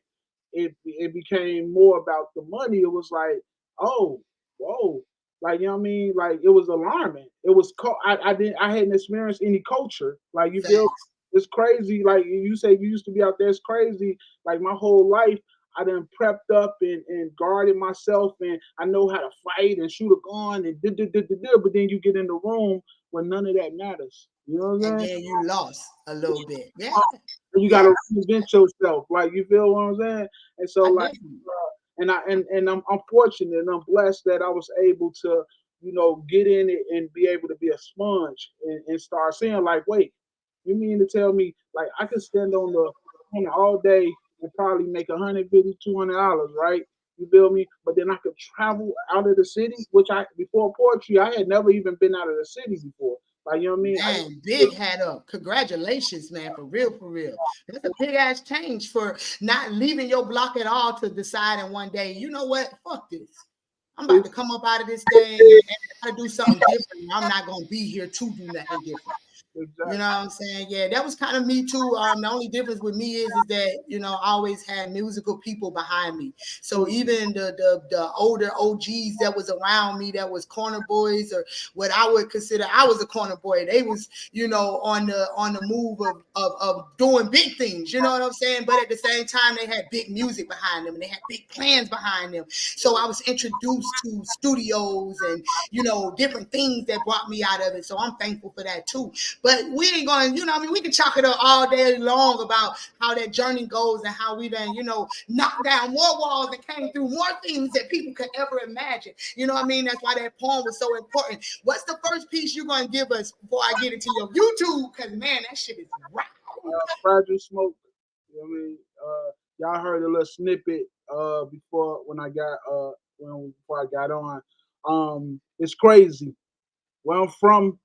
S6: it became more about the money. It was like, oh, whoa, like, you know what I mean? Like, it was alarming. It was I hadn't experienced any culture. Like, you feel,
S2: Facts.
S6: it's crazy. Like you say, you used to be out there. It's crazy. Like my whole life, I done prepped up and guarded myself, and I know how to fight and shoot a gun and but then you get in the room where none of that matters. You know what I'm
S2: And
S6: saying?
S2: then you lost a little bit. Yeah.
S6: And you
S2: Yeah.
S6: gotta reinvent yourself. Like, you feel what I'm saying? And so
S2: I
S6: like,
S2: definitely.
S6: and I'm fortunate and I'm blessed that I was able to, you know, get in it and be able to be a sponge and start saying like, wait, you mean to tell me like I could stand on the corner all day and probably make $150, $200, right? You feel me? But then I could travel out of the city, which I before poetry, I had never even been out of the city before. Like, you know what I mean?
S2: Man, big hat up. Congratulations, man, for real, for real. That's a big ass change for not leaving your block at all to decide in one day, you know what? Fuck this. I'm about to come up out of this thing and try to do something different. I'm not gonna be here to do nothing different.
S6: Exactly.
S2: You know what I'm saying? Yeah, that was kind of me too. The only difference with me is that, you know, I always had musical people behind me. So even the older OGs that was around me, that was corner boys, or what I would consider, I was a corner boy. They was, you know, on the move of doing big things. You know what I'm saying? But at the same time, they had big music behind them and they had big plans behind them. So I was introduced to studios and, you know, different things that brought me out of it. So I'm thankful for that too. But we ain't going, you know, I mean, we can chalk it up all day long about how that journey goes and how we done, you know, knocked down more walls and came through more things that people could ever imagine. You know what I mean? That's why that poem was so important. What's the first piece you're going to give us before I get into your YouTube? Because, man, that shit is right.
S6: Fragile Smoke. You know what I mean? Y'all heard a little snippet before I got on. It's crazy. Where I'm from,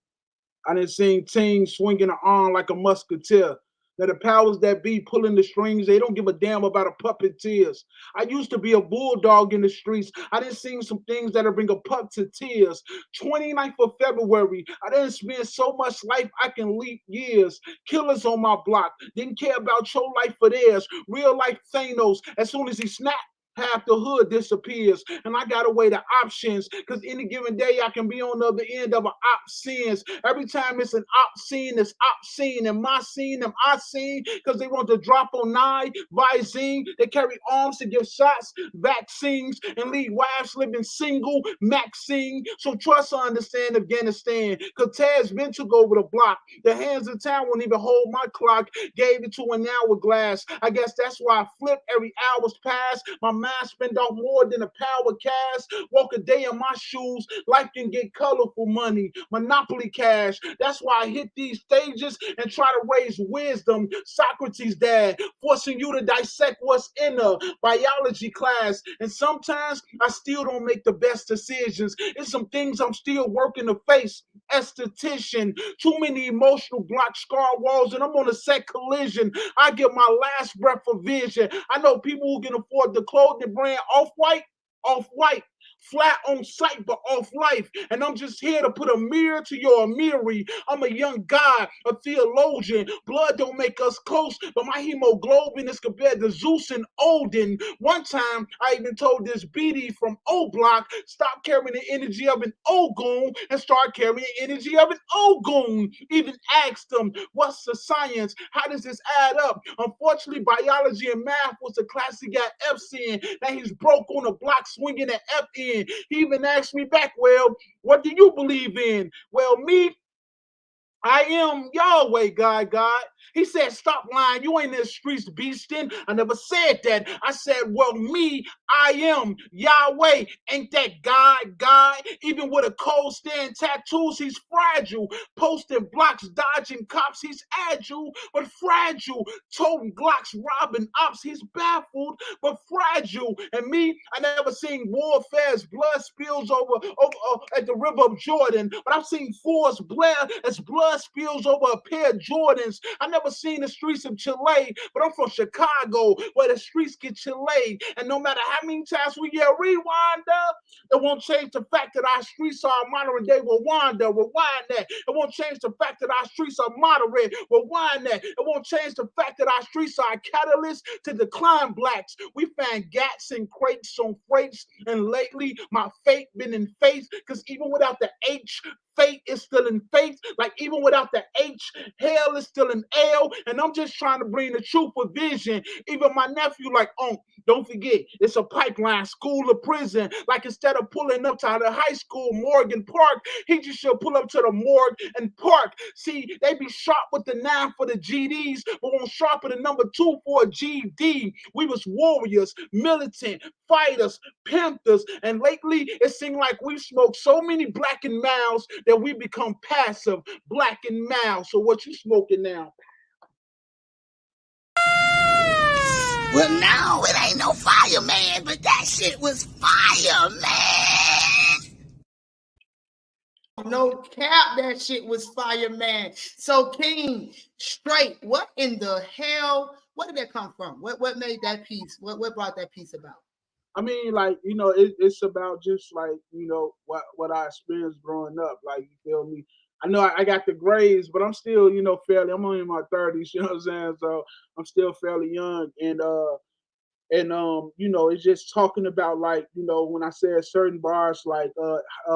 S6: I done seen teens swinging an arm like a musketeer. Now the powers that be pulling the strings, they don't give a damn about a puppeteers. I used to be a bulldog in the streets. I done seen some things that'll bring a pup to tears. 29th of February, I didn't spend so much life I can leap years. Killers on my block, didn't care about your life for theirs. Real life Thanos, as soon as he snapped, half the hood disappears, and I gotta weigh the options, because any given day I can be on the other end of an op scenes. Every time it's an op scene, it's obscene, and my scene, them I seen, because they want to drop on nine, Visine, they carry arms to give shots, vaccines, and leave wives living single, Maxine, so trust or understand Afghanistan, because Taz been took over the block, the hands of town won't even hold my clock, gave it to an hourglass, I guess that's why I flip every hour's pass, my mind spend out more than a power cast. Walk a day in my shoes, life can get colorful money, monopoly cash. That's why I hit these stages and try to raise wisdom. Socrates' dad, forcing you to dissect what's in a biology class. And sometimes I still don't make the best decisions. It's some things I'm still working to face. Esthetician, too many emotional block scar walls, and I'm on a set collision. I get my last breath of vision. I know people who can afford the clothing brand off-white, flat on sight but off life, and I'm just here to put a mirror to your Amiri. I'm a young god, a theologian. Blood don't make us close, but my hemoglobin is compared to Zeus and Odin. One time I even told this BD from O Block, stop carrying the energy of an Ogun and start carrying the energy of an Ogun. Even asked them, what's the science? How does this add up? Unfortunately, biology and math was a class he got F's in. Now he's broke on the block swinging at F in. He even asked me back, well, what do you believe in? Well, me, I am Yahweh, God. He said, stop lying. You ain't in the streets beasting. I never said that. I said, well, me, I am Yahweh. Ain't that God? Even with a cold stand tattoos, he's fragile. Posting blocks, dodging cops, he's agile, but fragile. Toting Glocks, robbing ops, he's baffled, but fragile. And me, I never seen warfare's blood spills over at the river of Jordan, but I've seen force blare as blood spills over a pair of Jordans. I never seen the streets of Chile, but I'm from Chicago, where the streets get Chile. And no matter how many times we get rewind up, it won't change the fact that our streets are modern day Rwanda. Rewind that. It won't change the fact that our streets are moderate. Rewind that. It won't change the fact that our streets are a catalyst to decline blacks. We find gats and crates on freights, and lately my fate been in faith, because even without the H, fate is still in faith. Like even without the H, hell is still in L. And I'm just trying to bring the truth with vision. Even my nephew, like, don't forget, it's a pipeline, school or prison. Like instead of pulling up to the high school, Morgan Park, he just should pull up to the morgue and park. See, they be sharp with the 9 for the GDs, but won't sharpen the number 2 for a GD. We was warriors, militant, fighters, panthers, and lately it seemed like we smoked so many black and mouths that we become passive, black and mild. So what you smoking now?
S7: Well, no, it ain't no fireman, but that shit was fire, man.
S2: No cap, that shit was fire, man. So King, straight, what in the hell? Where did that come from? What made that piece? What brought that piece about?
S6: I mean, like, you know, it's about just like, you know, what I experienced growing up. Like, you feel me? I know I got the grades, but I'm still, you know, I'm only in my 30s, you know what I'm saying? So I'm still fairly young. And you know, it's just talking about, like, you know, when I said certain bars, like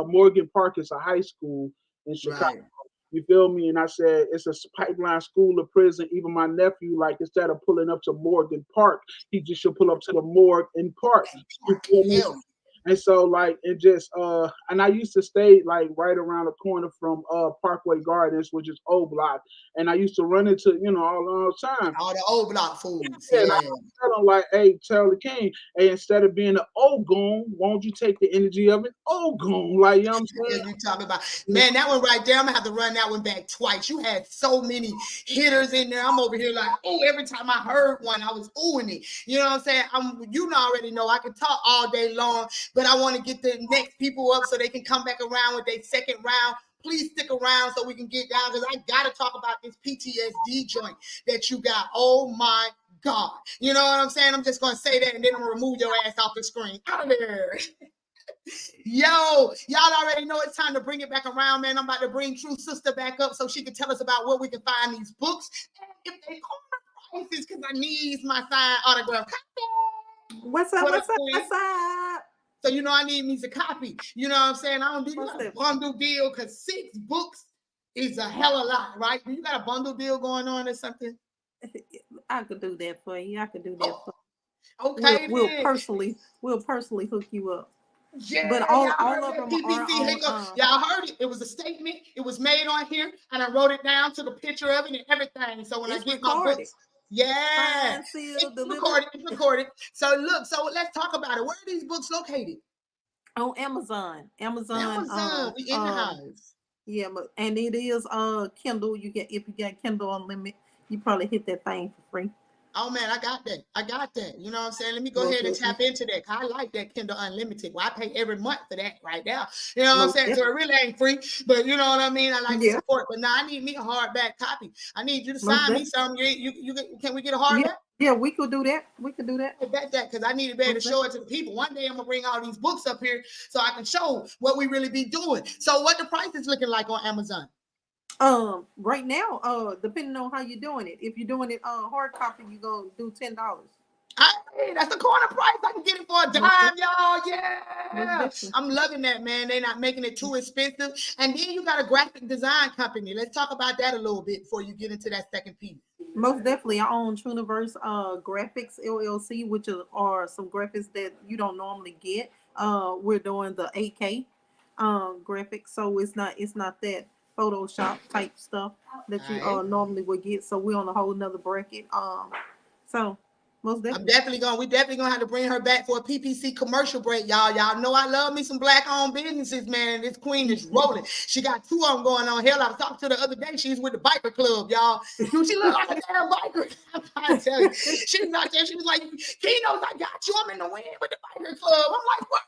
S6: Morgan Park is a high school in Chicago.
S2: Right.
S6: You feel me? And I said it's a pipeline school or prison. Even my nephew, like, instead of pulling up to Morgan Park, he just should pull up to the morgue in Park. You feel me?
S2: Hell,
S6: And so, like, it just and I used to stay like right around the corner from Parkway Gardens, which is O Block, and I used to run into, you know, all the time.
S2: all the old block fools.
S6: Yeah, and
S2: Yeah.
S6: I tell them, like, hey, Charlie King, hey, instead of being an old goon, won't you take the energy of an old goon? Like, you know what I'm
S2: Yeah,
S6: saying?
S2: you talking about, man, that one right there, I'm gonna have to run that one back twice. You had so many hitters in there. I'm over here like, oh, every time I heard one, I was oohing it. You know what I'm saying? You already know I can talk all day long, but I want to get the next people up so they can come back around with their second round. Please stick around so we can get down, because I gotta talk about this PTSD joint that you got. Oh my God. You know what I'm saying? I'm just gonna say that, and then I'm gonna remove your ass off the screen. Out of there. Yo, y'all already know it's time to bring it back around, man. I'm about to bring True Sister back up so she can tell us about where we can find these books and if they corner prices, because I need my signed autograph copy.
S4: What's up?
S2: What
S4: What's
S2: up,
S4: up?
S2: Queen?
S4: What's up?
S2: So, you know, I need me a copy. You know what I'm saying? I don't do
S4: Most
S2: a
S4: definitely.
S2: bundle deal, because 6 books is a hell of a lot, right? You got a bundle deal going on or something?
S4: I could do that for you. I could do that for
S2: Okay,
S4: we'll
S2: then.
S4: personally hook you up.
S2: Yeah,
S4: But all
S2: y'all
S4: of
S2: heard that
S4: them are
S2: PPC.
S4: on
S2: Y'all heard it. It was a statement. It was made on here, and I wrote it down to the picture of it and everything. So when I
S4: it's
S2: get my
S4: recorded.
S2: books, yeah,
S4: Signed, sealed,
S2: it's
S4: delivered
S2: recorded. It's recorded. So look, so let's talk about it. Where are these books located?
S4: on Amazon.
S2: Amazon. We in the house.
S4: Yeah, but and it is Kindle. You get, if you got Kindle Unlimited, you probably hit that thing for free.
S2: Oh man, I got that. I got that. You know what I'm saying? Let me go
S4: Most
S2: ahead and tap into that. I like that Kindle Unlimited. Well, I pay every month for that right now. You know what I'm
S4: Most
S2: saying? So it really ain't free, but you know what I mean? I like to
S4: Yeah.
S2: support. But now I need me a hardback copy. I need you to
S4: Most
S2: sign me
S4: definitely.
S2: something. You can we get a
S4: Yeah,
S2: hardback?
S4: yeah, we could do that. We could do that.
S2: I bet that, because I need to be able to
S4: Most
S2: show it to the people. One day I'm gonna bring all these books up here so I can show what we really be doing. So what the price is looking like on Amazon?
S4: Right now, depending on how you're doing it. If you're doing it hard copy, you gonna do $10.
S2: Hey, that's the corner price. I can get it for a dime, y'all. Yeah. I'm loving that, man. They're not making it too expensive. And then you got a graphic design company. Let's talk about that a little bit before you get into that second piece.
S4: Most definitely. I own Truniverse Graphics LLC, which are some graphics that you don't normally get. We're doing the 8K graphics, so it's not that Photoshop type stuff that you normally would get. So we're on a whole nother bracket. So most definitely.
S2: We definitely gonna have to bring her back for a PPC commercial break, y'all. Y'all know I love me some black-owned businesses, man. This queen is rolling. She got 2 of them going on. Hell, I was talking to her the other day. She's with the biker club, y'all. Dude, she look like a damn biker. I'm trying to tell you. She was out there. She was like, Key-notez, I got you. I'm in the wind with the biker club. I'm like, what?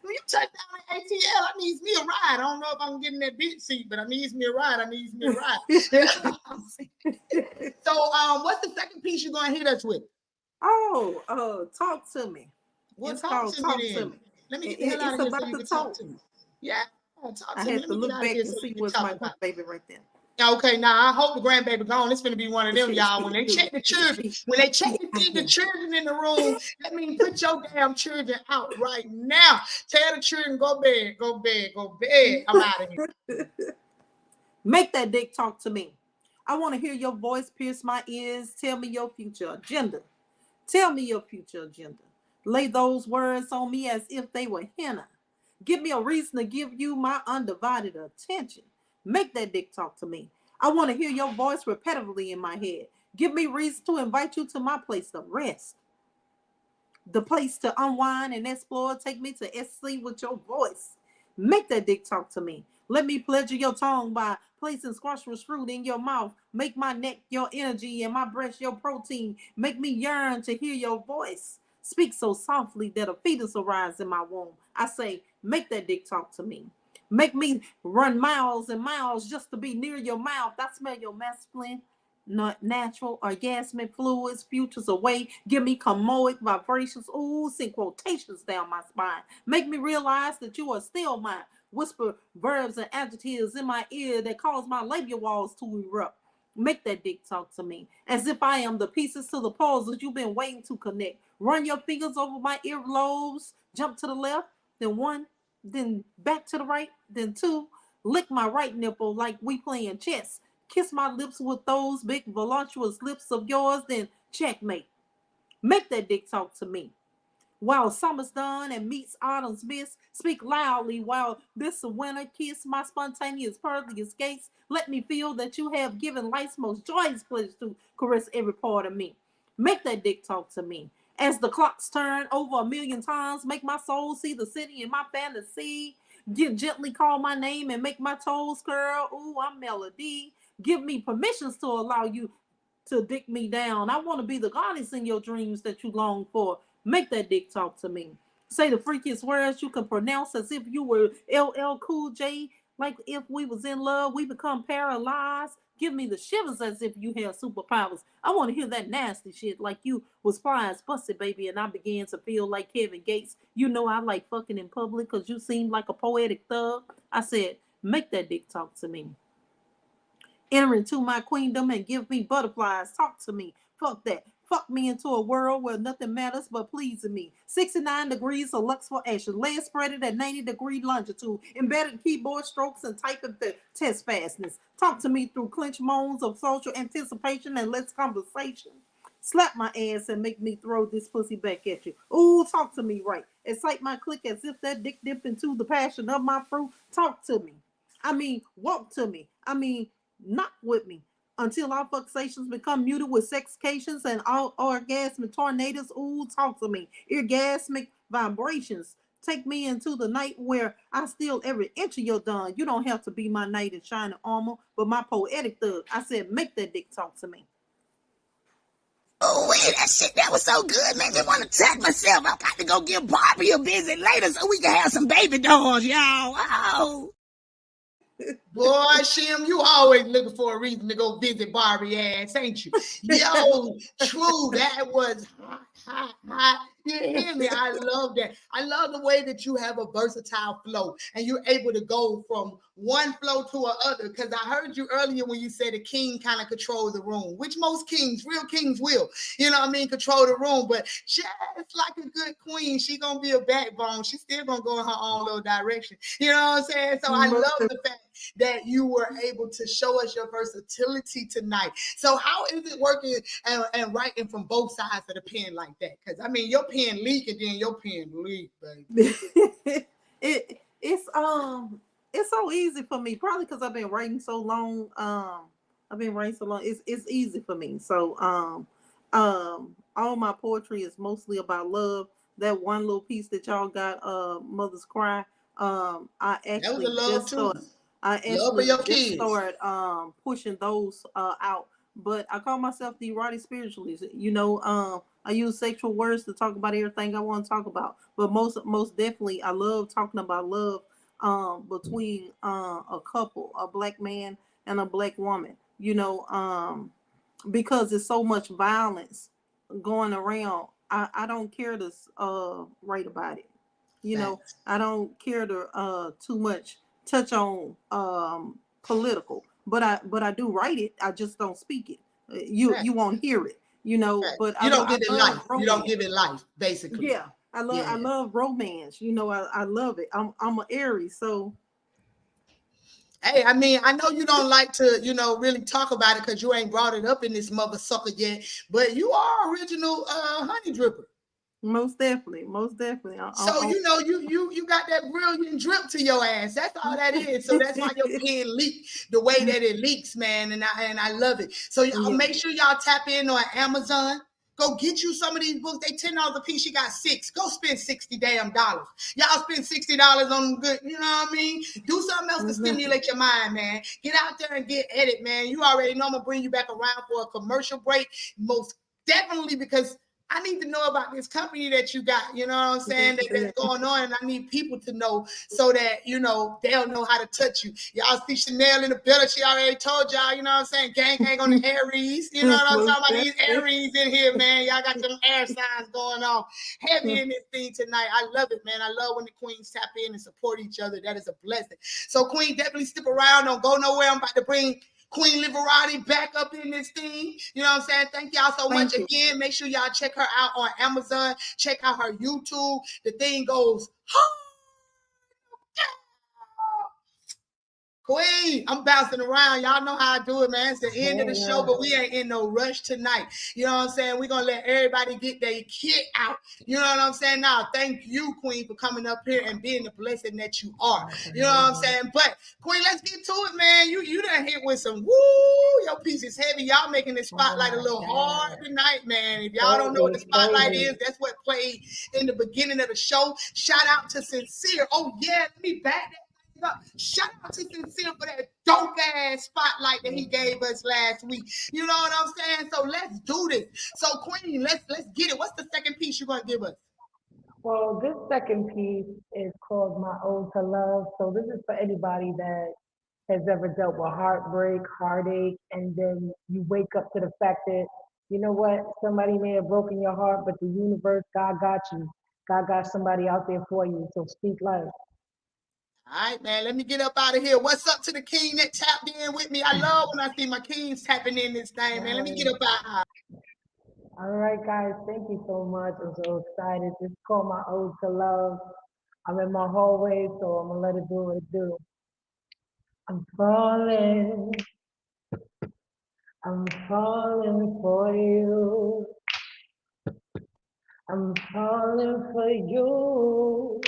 S2: When you touch down at ATL, I needs me a ride. I don't know if I'm getting that bitch seat, but I needs me a ride. So, what's the second piece you're gonna hit us with?
S4: Talk to me.
S2: Well,
S4: It's
S2: talk
S4: called
S2: to
S4: Talk
S2: me
S4: to
S2: then.
S4: Me.
S2: Let me get the hell out of here so you can talk to me. Yeah, talk
S4: I
S2: to me.
S4: had
S2: Let
S4: to
S2: me get
S4: look
S2: out of
S4: back
S2: here
S4: and
S2: so
S4: see
S2: you can
S4: what's
S2: talk
S4: my
S2: about
S4: grandbaby right there.
S2: Okay, now I hope the grandbaby gone. It's gonna be one of them, y'all. When they check the children, the children in the room, that means put your damn children out right now. Tell the children, go bed. I'm out of here.
S4: Make that dick talk to me. I want to hear your voice pierce my ears. Tell me your future agenda. Tell me your future agenda. Lay those words on me as if they were henna. Give me a reason to give you my undivided attention. Make that dick talk to me. I want to hear your voice repetitively in my head. Give me reason to invite you to my place of rest. The place to unwind and explore. Take me to SC with your voice. Make that dick talk to me. Let me pleasure your tongue by placing scrumptious fruit in your mouth. Make my neck your energy and my breast your protein. Make me yearn to hear your voice. Speak so softly that a fetus will rise in my womb. I say, make that dick talk to me. Make me run miles and miles just to be near your mouth. I smell your masculine natural orgasmic fluids, futures away. Give me comoic vibrations. Ooh, send quotations down my spine. Make me realize that you are still mine. Whisper verbs and adjectives in my ear that cause my labia walls to erupt. Make that dick talk to me as if I am the pieces to the puzzle you've been waiting to connect. Run your fingers over my earlobes. Jump to the left, then one, then back to the right, then two. Lick my right nipple like we playing chess. Kiss my lips with those big voluptuous lips of yours, then checkmate. Make that dick talk to me. While summer's done and meets autumn's mist, speak loudly while this winter kiss my spontaneous pearly skates. Let me feel that you have given life's most joyous pleasure to caress every part of me. Make that dick talk to me. As the clocks turn over a million times, make my soul see the city in my fantasy. Gently call my name and make my toes curl. Ooh, I'm melody. Give me permissions to allow you to dick me down. I want to be the goddess in your dreams that you long for. Make that dick talk to me. Say the freakiest words you can pronounce as if you were LL Cool J. Like if we was in love, we become paralyzed. Give me the shivers as if you had superpowers. I want to hear that nasty shit like you was flies busted, baby, and I began to feel like Kevin Gates. You know I like fucking in public because you seem like a poetic thug. I said, make that dick talk to me. Enter into my queendom and give me butterflies. Talk to me. Fuck that. Fuck me into a world where nothing matters but pleasing me. 69 degrees of lux for action. Legs spreaded at 90-degree longitude. Embedded keyboard strokes and typing the test fastness. Talk to me through clenched moans of social anticipation and let's conversation. Slap my ass and make me throw this pussy back at you. Ooh, talk to me right. Excite my click as if that dick dipped into the passion of my fruit. Talk to me. I mean, walk to me. I mean, not with me until our fluxations become muted with sexcations and all orgasmic tornadoes. Ooh, talk to me. Orgasmic vibrations. Take me into the night where I steal every inch of your done. You don't have to be my knight in shining armor, but my poetic thug. I said, make that dick talk to me.
S7: Oh, wait, that shit, that was so good, man. I just want to touch myself. I'm about to go give Barbie a visit later so we can have some baby dolls, y'all. Oh.
S2: Boy, Shim, you always looking for a reason to go visit Barbie ass, ain't you? Yo, true, that was hot. You hear me? I love that. I love the way that you have a versatile flow and you're able to go from one flow to another. Because I heard you earlier when you said a king kind of controls the room, which most kings, real kings will, you know what I mean, control the room. But just like a good queen, she gonna be a backbone. She's still gonna go in her own little direction. You know what I'm saying? So I love the fact that you were able to show us your versatility tonight. So how is it working and writing from both sides of the pen like that? Because I mean, your pen leak and then your pen leak, baby.
S4: It's so easy for me, probably because I've been writing so long. It's easy for me. So all my poetry is mostly about love. That one little piece that y'all got, Mother's Cry. I actually just started. I actually just started pushing those out. But I call myself the erotic spiritualist. You know, I use sexual words to talk about everything I want to talk about. But most definitely, I love talking about love between a couple, a black man and a black woman. You know, because there's so much violence going around. I don't care to write about it. You know, I don't care to too much touch on political, but I do write it. I just don't speak it. You won't hear it. You know, but
S2: you don't give it life. You don't give it life, basically.
S4: Yeah, I love romance. You know, I love it. I'm an Aries, so.
S2: Hey, I mean, I know you don't like to, you know, really talk about it because you ain't brought it up in this mother sucker yet, but you are original honey dripper.
S4: Most definitely.
S2: So you know, you got that brilliant drip to your ass. That's all that is. So that's why your pen leaks the way that it leaks, man. And I love it. So y'all make sure y'all tap in on Amazon. Go get you some of these books. They $10 a piece. You got 6. Go spend $60 damn dollars. Y'all spend $60 on good. You know what I mean? Do something else to stimulate your mind, man. Get out there and get edit, man. You already know I'm gonna bring you back around for a commercial break. Most definitely because I need to know about this company that you got, you know what I'm saying, that's going on, and I need people to know so that, you know, they'll know how to touch you. Y'all see Chanel in the building. She already told y'all, you know what I'm saying, gang on the Aries. You know what I'm talking about? These Aries in here, man. Y'all got them air signs going on heavy in this thing tonight. I love it, man. I love when the queens tap in and support each other. That is a blessing. So, Queen, definitely stick around. Don't go nowhere. I'm about to bring Queen Liberati back up in this thing. You know what I'm saying? Thank y'all so much again. Make sure y'all check her out on Amazon. Check out her YouTube. The thing goes, Queen, I'm bouncing around. Y'all know how I do it, man. It's the end of the show, but we ain't in no rush tonight. You know what I'm saying? We're going to let everybody get their kit out. You know what I'm saying? Now, thank you, Queen, for coming up here and being the blessing that you are. You know what I'm saying? But, Queen, let's get to it, man. You done hit with some, woo, your piece is heavy. Y'all making this spotlight a little hard tonight, man. If y'all don't know what the spotlight is, that's what played in the beginning of the show. Shout out to Sincere. Oh, yeah, let me back that. Shout out to Sincere for that dope ass spotlight that he gave us last week. You know what I'm saying? So let's do this. So Queen, let's get it. What's the second piece you're gonna give us?
S5: Well, this second piece is called My Ode to Love. So this is for anybody that has ever dealt with heartbreak, heartache, and then you wake up to the fact that, you know what, somebody may have broken your heart, but the universe, God got you. God got somebody out there for you. So speak life.
S2: All right, man. Let me get up out of here. What's up to the king that tapped in with me? I love when I see my kings tapping in this thing, man. Let me get up out.
S5: All right, guys. Thank you so much. I'm so excited. This is called My Ode to Love. I'm in my hallway, so I'm going to let it do what it do. I'm falling for you. I'm falling for you.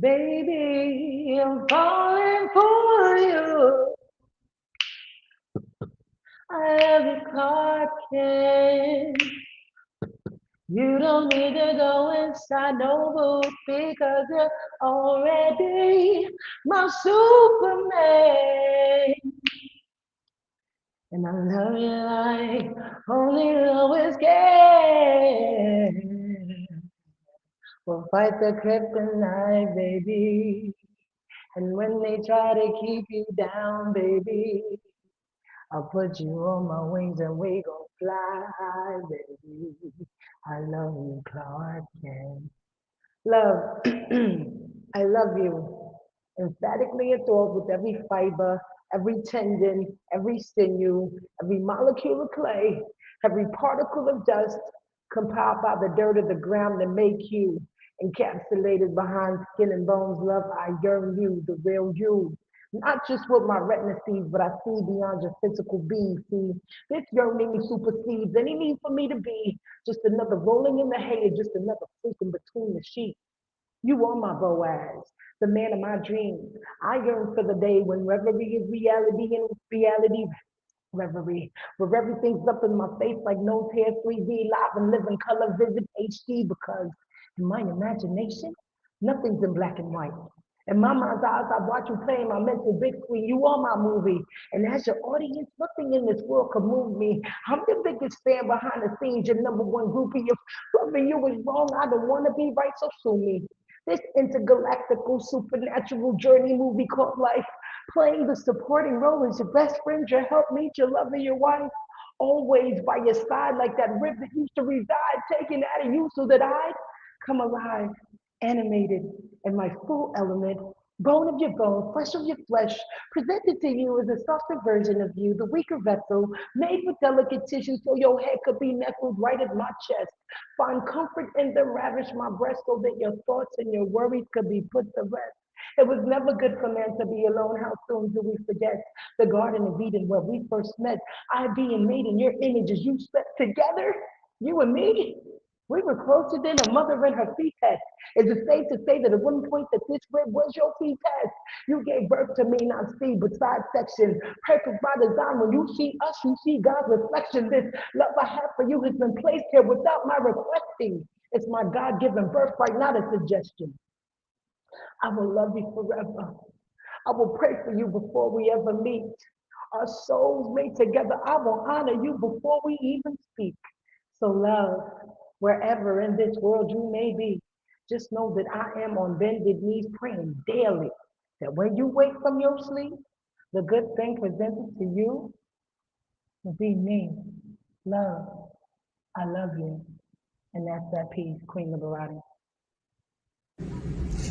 S5: Baby, I'm falling for you. I love you, Clark Kent. You don't need to go inside no booth because you're already my Superman. And I love you like only love can. We'll fight the kryptonite, baby. And when they try to keep you down, baby, I'll put you on my wings and we gon' fly, baby. I love you, Clark Kent. Love, I love you. Emphatically enthralled with every fiber, every tendon, every sinew, every molecule of clay, every particle of dust compiled by the dirt of the ground to make you. Encapsulated behind skin and bones, love, I yearn you, the real you. Not just what my retina sees, but I see beyond your physical being. See, this yearning supersedes any need for me to be just another rolling in the hay, just another sleeping between the sheets. You are my Boaz, the man of my dreams. I yearn for the day when reverie is reality and reality reverie, where everything's up in my face like no tear 3D, live and live in color, vivid HD, because in my imagination, nothing's in black and white. In my mind's eyes, I watch you play in my mental big screen. You are my movie. And as your audience, nothing in this world can move me. I'm the biggest fan behind the scenes, your number one groupie. If loving you is wrong, I don't want to be right, so sue me. This intergalactical supernatural journey movie called life, playing the supporting role as your best friend, your helpmate, your lover, your wife, always by your side like that rib that used to reside, taken out of you so that I'd come alive, animated in my full element, bone of your bone, flesh of your flesh, presented to you as a softer version of you, the weaker vessel, made with delicate tissue so your head could be nestled right at my chest. Find comfort in them, ravish my breast so that your thoughts and your worries could be put to rest. It was never good for man to be alone. How soon do we forget the Garden of Eden where we first met? I being made in your image as you slept together, you and me. We were closer than a mother and her fetus. Is it safe to say that at one point that this rib was your fetus? You gave birth to me, not seed, but side section. Purpose by design. When you see us, you see God's reflection. This love I have for you has been placed here without my requesting. It's my God-given birthright, not a suggestion. I will love you forever. I will pray for you before we ever meet. Our souls made together. I will honor you before we even speak. So love, wherever in this world you may be. Just know that I am on bended knees praying daily that when you wake from your sleep, the good thing presented to you will be me. Love. I love you. And that's that piece, Queen Liberati.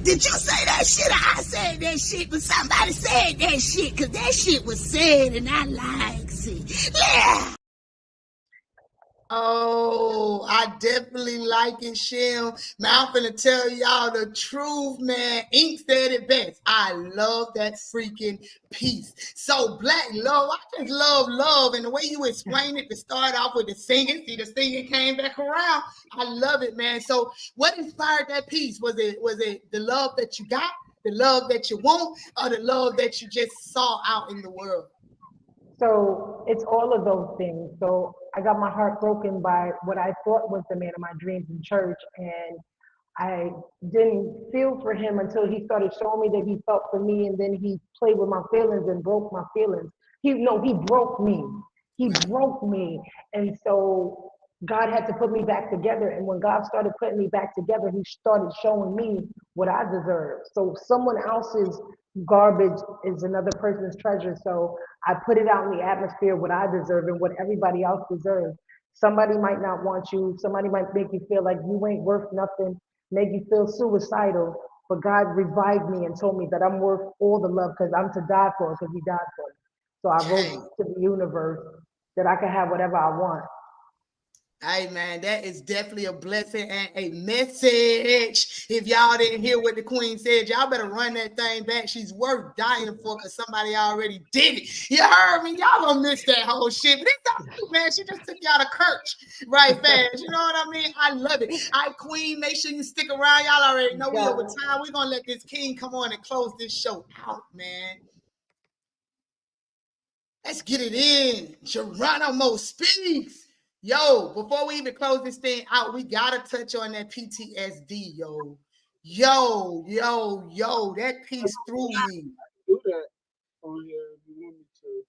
S7: Did you say that shit or I said that shit? But somebody said that shit, because that shit was said and I likes it. Yeah.
S2: Oh, I definitely like it, Shem. Now I'm finna tell y'all the truth, man. Ink said it best. I love that freaking piece. So Black Love, I just love love, and the way you explain it to start off with the singing. See, the singing came back around. I love it, man. So what inspired that piece? Was it the love that you got, the love that you want, or the love that you just saw out in the world?
S5: So it's all of those things. So I got my heart broken by what I thought was the man of my dreams in church. And I didn't feel for him until he started showing me that he felt for me. And then he played with my feelings and broke my feelings. He broke me. He broke me. And so God had to put me back together. And when God started putting me back together, he started showing me what I deserve. So someone else's garbage is another person's treasure. So I put it out in the atmosphere what I deserve and what everybody else deserves. Somebody might not want you. Somebody might make you feel like you ain't worth nothing, make you feel suicidal. But God revived me and told me that I'm worth all the love because I'm to die for because he died for me. So I
S2: Hey.
S5: wrote to the universe that I can have whatever I want.
S2: Hey man, that is definitely a blessing and a message. If y'all didn't hear what the queen said, y'all better run that thing back. She's worth dying for because somebody already did it. You heard me? Y'all gonna miss that whole shit. But it's all right, man. She just took y'all to church right fast. You know what I mean? I love it. All right, queen, make sure you stick around. Y'all already know we over time. We're gonna let this king come on and close this show out, man. Let's get it in. Geronimo speaks. Yo, before we even close this thing out, we gotta touch on that PTSD, yo. Yo, that piece threw me.
S6: Do that on here if you want me to.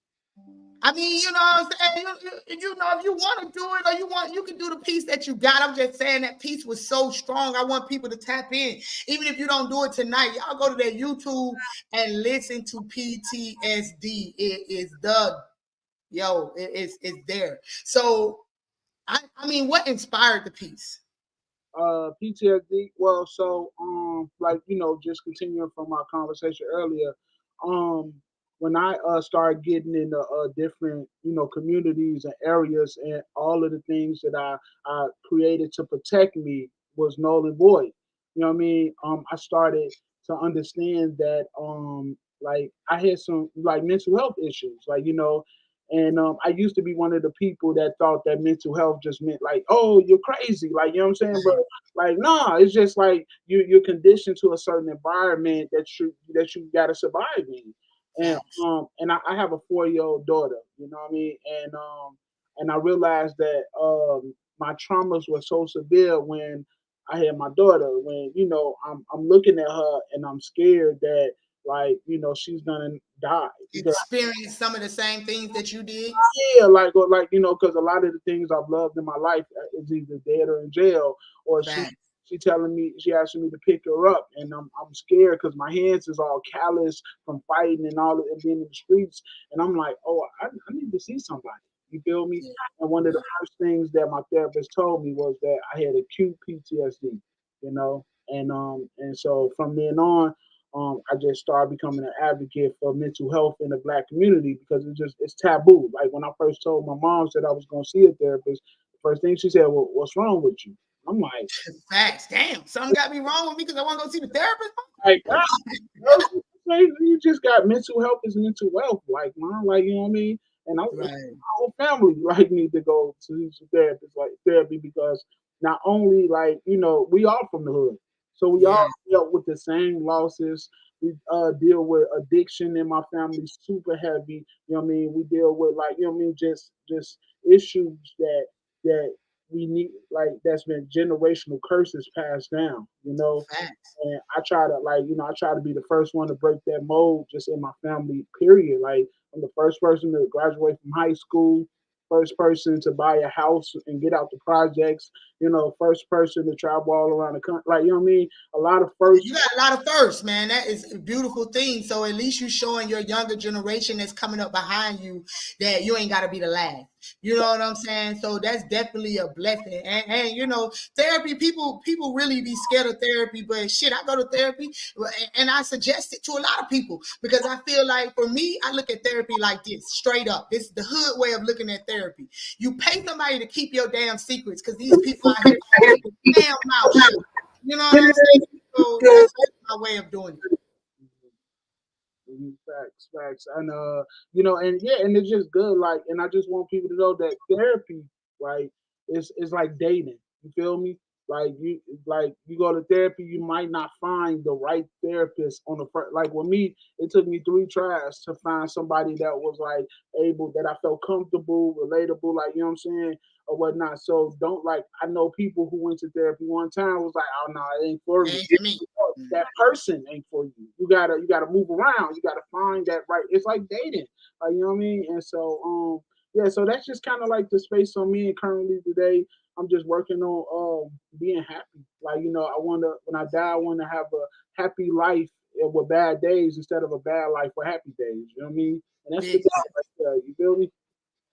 S2: I mean, you know what I'm saying? You know, if you want to do it or you can do the piece that you got. I'm just saying that piece was so strong. I want people to tap in. Even if you don't do it tonight, y'all go to their YouTube and listen to PTSD. It is it's there. So I mean, what inspired the piece?
S6: PTSD. Well, so like just continuing from our conversation earlier, um, when I started getting into different communities and areas, and all of the things that I created to protect me was null and void. You know what I mean? I started to understand that like I had some like mental health issues, like and I used to be one of the people that thought that mental health just meant like, oh, you're crazy, like what I'm saying. But like, nah, it's just like you're conditioned to a certain environment that you gotta survive in. And I have a 4-year-old daughter, you know what I mean? And I realized that my traumas were so severe when I had my daughter, when I'm looking at her and I'm scared that like she's gonna die.
S2: Experience some of the same things that you did.
S6: Yeah, like because a lot of the things I've loved in my life is either dead or in jail, or she telling me, she asking me to pick her up, and I'm scared because my hands is all callous from fighting and all of and being in the streets, and I'm like, oh, I need to see somebody. You feel me? And one of the first things that my therapist told me was that I had acute PTSD, and so from then on, I just started becoming an advocate for mental health in the Black community because it's taboo. Like when I first told my mom that I was going to see a therapist, the first thing she said, "Well, what's wrong with you?" I'm like,
S2: facts. Damn, something got me wrong with me because I want to go see the therapist.
S6: Like, you just got mental health is mental wealth, like man, like you know what I mean. And my whole family like need to go to some therapy because not only like we all from the hood, so we all dealt with the same losses. We deal with addiction in my family, super heavy. You know what I mean. We deal with like just issues that we need, like that's been generational curses passed down. And I try to I try to be the first one to break that mold just in my family. Period. Like I'm the first person to graduate from high school. first person to buy a house and get out the projects, first person to travel all around the country. Like, you know what I mean? A lot of firsts.
S2: You got a lot of firsts, man. That is a beautiful thing. So at least you showing your younger generation that's coming up behind you that you ain't got to be the last. You know what I'm saying? So that's definitely a blessing. And therapy, people really be scared of therapy, but shit, I go to therapy and I suggest it to a lot of people because I feel like for me, I look at therapy like this, straight up. This is the hood way of looking at therapy. You pay somebody to keep your damn secrets because these people out here keep the damn mouth shut. You know what I'm saying? So that's my way of doing it.
S6: Facts. And and it's just good. Like, and I just want people to know that therapy, right, is like dating. You feel me? You go to therapy, you might not find the right therapist on the first. Like with me, it took me 3 tries to find somebody that was like able, that I felt comfortable, relatable, like, you know what I'm saying, or whatnot. So I know people who went to therapy one time was like, oh no, it ain't for me. That person ain't for you. You gotta move around. You gotta find that right. It's like dating, you know what I mean. And so so that's just kind of like the space on me. And currently today, I'm just working on being happy. Like, when I die, I want to have a happy life with bad days instead of a bad life with happy days. You know what I mean? And that's the thing right there. You feel me?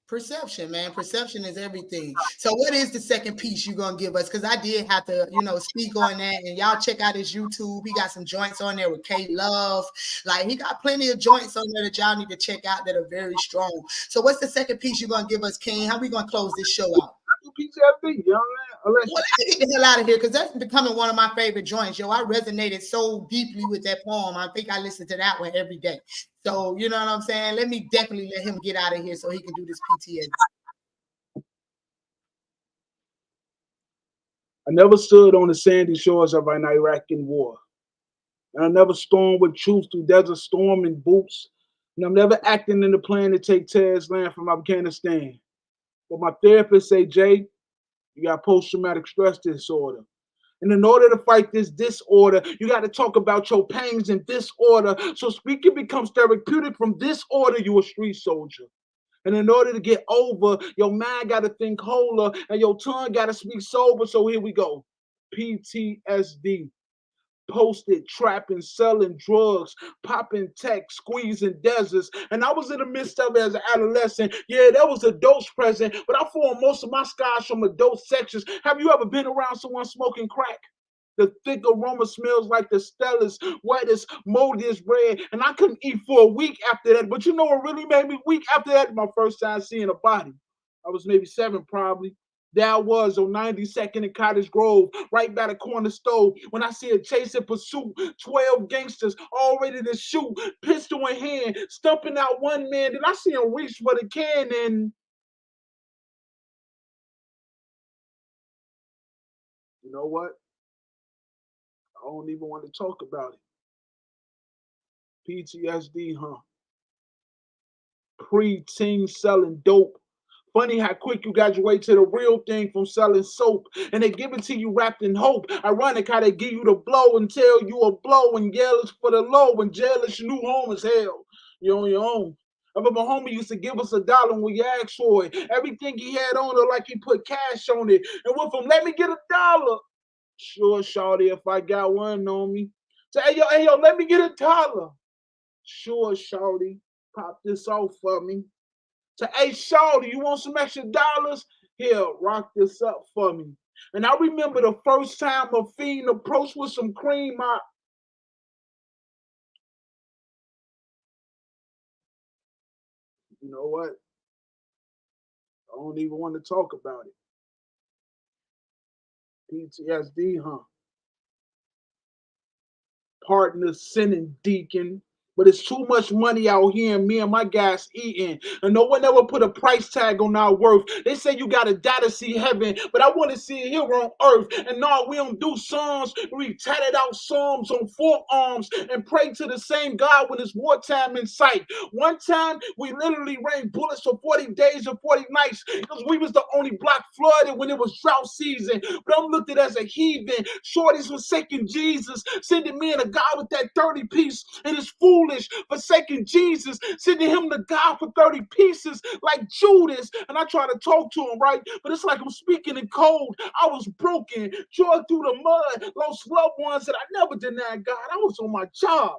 S2: Perception, man. Perception is everything. So what is the second piece you're going to give us? Because I did have to, speak on that. And y'all check out his YouTube. He got some joints on there with K-Love. Like, he got plenty of joints on there that y'all need to check out that are very strong. So what's the second piece you're going to give us, King? How we going to close this show out?
S6: PTSD, you know what I mean?
S2: Well, I get the hell out of here because that's becoming one of my favorite joints. Yo, I resonated so deeply with that poem. I think I listen to that one every day. So, you know what I'm saying? Let me definitely let him get out of here so he can do this PTSD.
S6: I never stood on the sandy shores of an Iraqi war. And I never stormed with troops through desert storm in boots. And I'm never acting in the plan to take Ted's land from Afghanistan. But my therapist say, Jay, you got post-traumatic stress disorder. And in order to fight this disorder, you got to talk about your pains in this order. So speaking becomes therapeutic. From this order, you a street soldier. And in order to get over, your mind got to think wholer and your tongue got to speak sober. So here we go. PTSD. Posted, trapping, selling drugs, popping tech, squeezing deserts. And I was in the midst of it as an adolescent. Yeah, there was adults present, but I formed most of my scars from adult sections. Have you ever been around someone smoking crack? The thick aroma smells like the stellest, wettest, moldiest bread. And I couldn't eat for a week after that. But you know what really made me weak after that? My first time seeing a body. I was maybe 7 probably. There I was on 92nd and Cottage Grove, right by the corner store, when I see a chase and pursuit, 12 gangsters all ready to shoot, pistol in hand, stumping out one man. Then I see him reach for the can and you know what? I don't even want to talk about it. PTSD, huh? Pre-teen selling dope. Funny how quick you graduate to the real thing from selling soap. And they give it to you wrapped in hope. Ironic how they give you the blow and tell you a blow and yell is for the low and jail is your new home as hell. You're on your own. I remember my homie used to give us $1 when we asked for it. Everything he had on it like he put cash on it. And went from let me get $1. Sure, shawty, if I got one on me. Say, hey yo, let me get $1. Sure, shawty, pop this off for me. Say, hey, shawty, you want some extra dollars? Here, rock this up for me. And I remember the first time a fiend approached with some cream. You know what? I don't even want to talk about it. PTSD, huh? Partner sinning deacon. But it's too much money out here and me and my guys eating. And no one ever put a price tag on our worth. They say you gotta die to see heaven, but I want to see it here on earth. And no, we don't do psalms. We tatted out psalms on forearms and pray to the same God when it's wartime in sight. One time, we literally rained bullets for 40 days and 40 nights because we was the only block flooded when it was drought season. But I'm looked at as a heathen. Shorties forsaking Jesus, sending me and a guy with that 30 piece and his food foolish, forsaking Jesus, sending him to God for 30 pieces like Judas. And I try to talk to him, right? But it's like I'm speaking in code. I was broken, dragged through the mud, lost loved ones that I never denied God. I was on my job.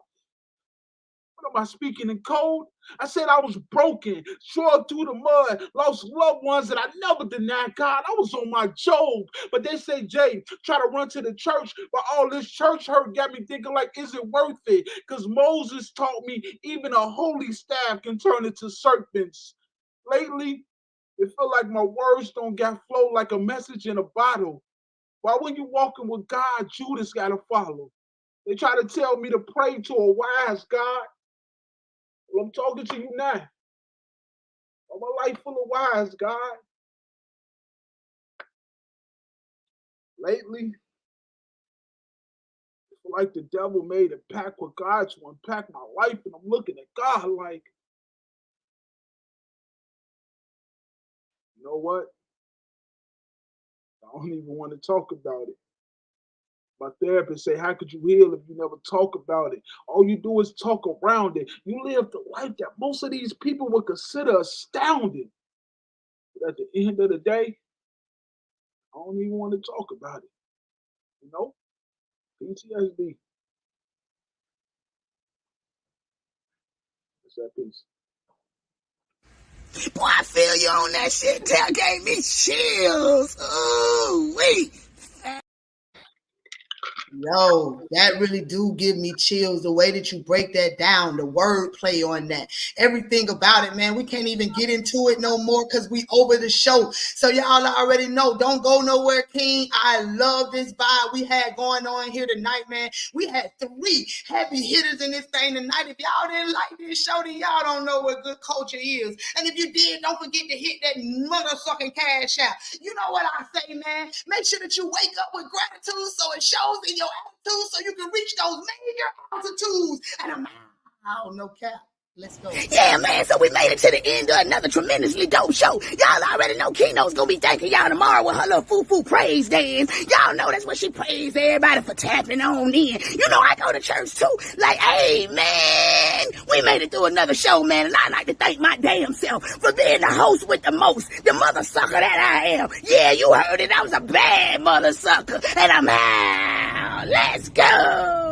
S6: What am I speaking in code? I said I was broken, dragged through the mud, lost loved ones that I never denied God. I was on my job. But they say, Jay, try to run to the church, but all this church hurt got me thinking like, is it worth it? Because Moses taught me even a holy staff can turn into serpents. Lately, it feel like my words don't got flow like a message in a bottle. Why when you walking with God, Judas got to follow? They try to tell me to pray to a wise God. Well, I'm talking to you now. I'm a life full of wise, God. Lately, I feel like the devil made a pact with God to unpack my life, and I'm looking at God like, you know what? I don't even want to talk about it. My therapist say, how could you heal if you never talk about it? All you do is talk around it. You live the life that most of these people would consider astounding. But at the end of the day, I don't even want to talk about it. You know? PTSD. It's that piece.
S7: Boy, I feel you on that shit. That gave me chills. Ooh, wait.
S2: Yo, that really do give me chills. The way that you break that down, the wordplay on that, everything about it, man. We can't even get into it no more because we over the show. So y'all already know. Don't go nowhere, King. I love this vibe we had going on here tonight, man. We had 3 heavy hitters in this thing tonight. If y'all didn't like this show, then y'all don't know what good culture is. And if you did, don't forget to hit that motherfucking cash out. You know what I say, man? Make sure that you wake up with gratitude so it shows in your attitude so you can reach those major altitudes. And I'm out, no cap. Let's go.
S7: Yeah, man, so we made it to the end of another tremendously dope show. Y'all already know Key-notez gonna be thanking y'all tomorrow with her little foo-foo praise dance. Y'all know that's what she praised everybody for tapping on in. You know, I go to church too. Like, hey, man, we made it through another show, man, and I'd like to thank my damn self for being the host with the most, the mother sucker that I am. Yeah, you heard it. I was a bad mother sucker, and I'm out. Let's go.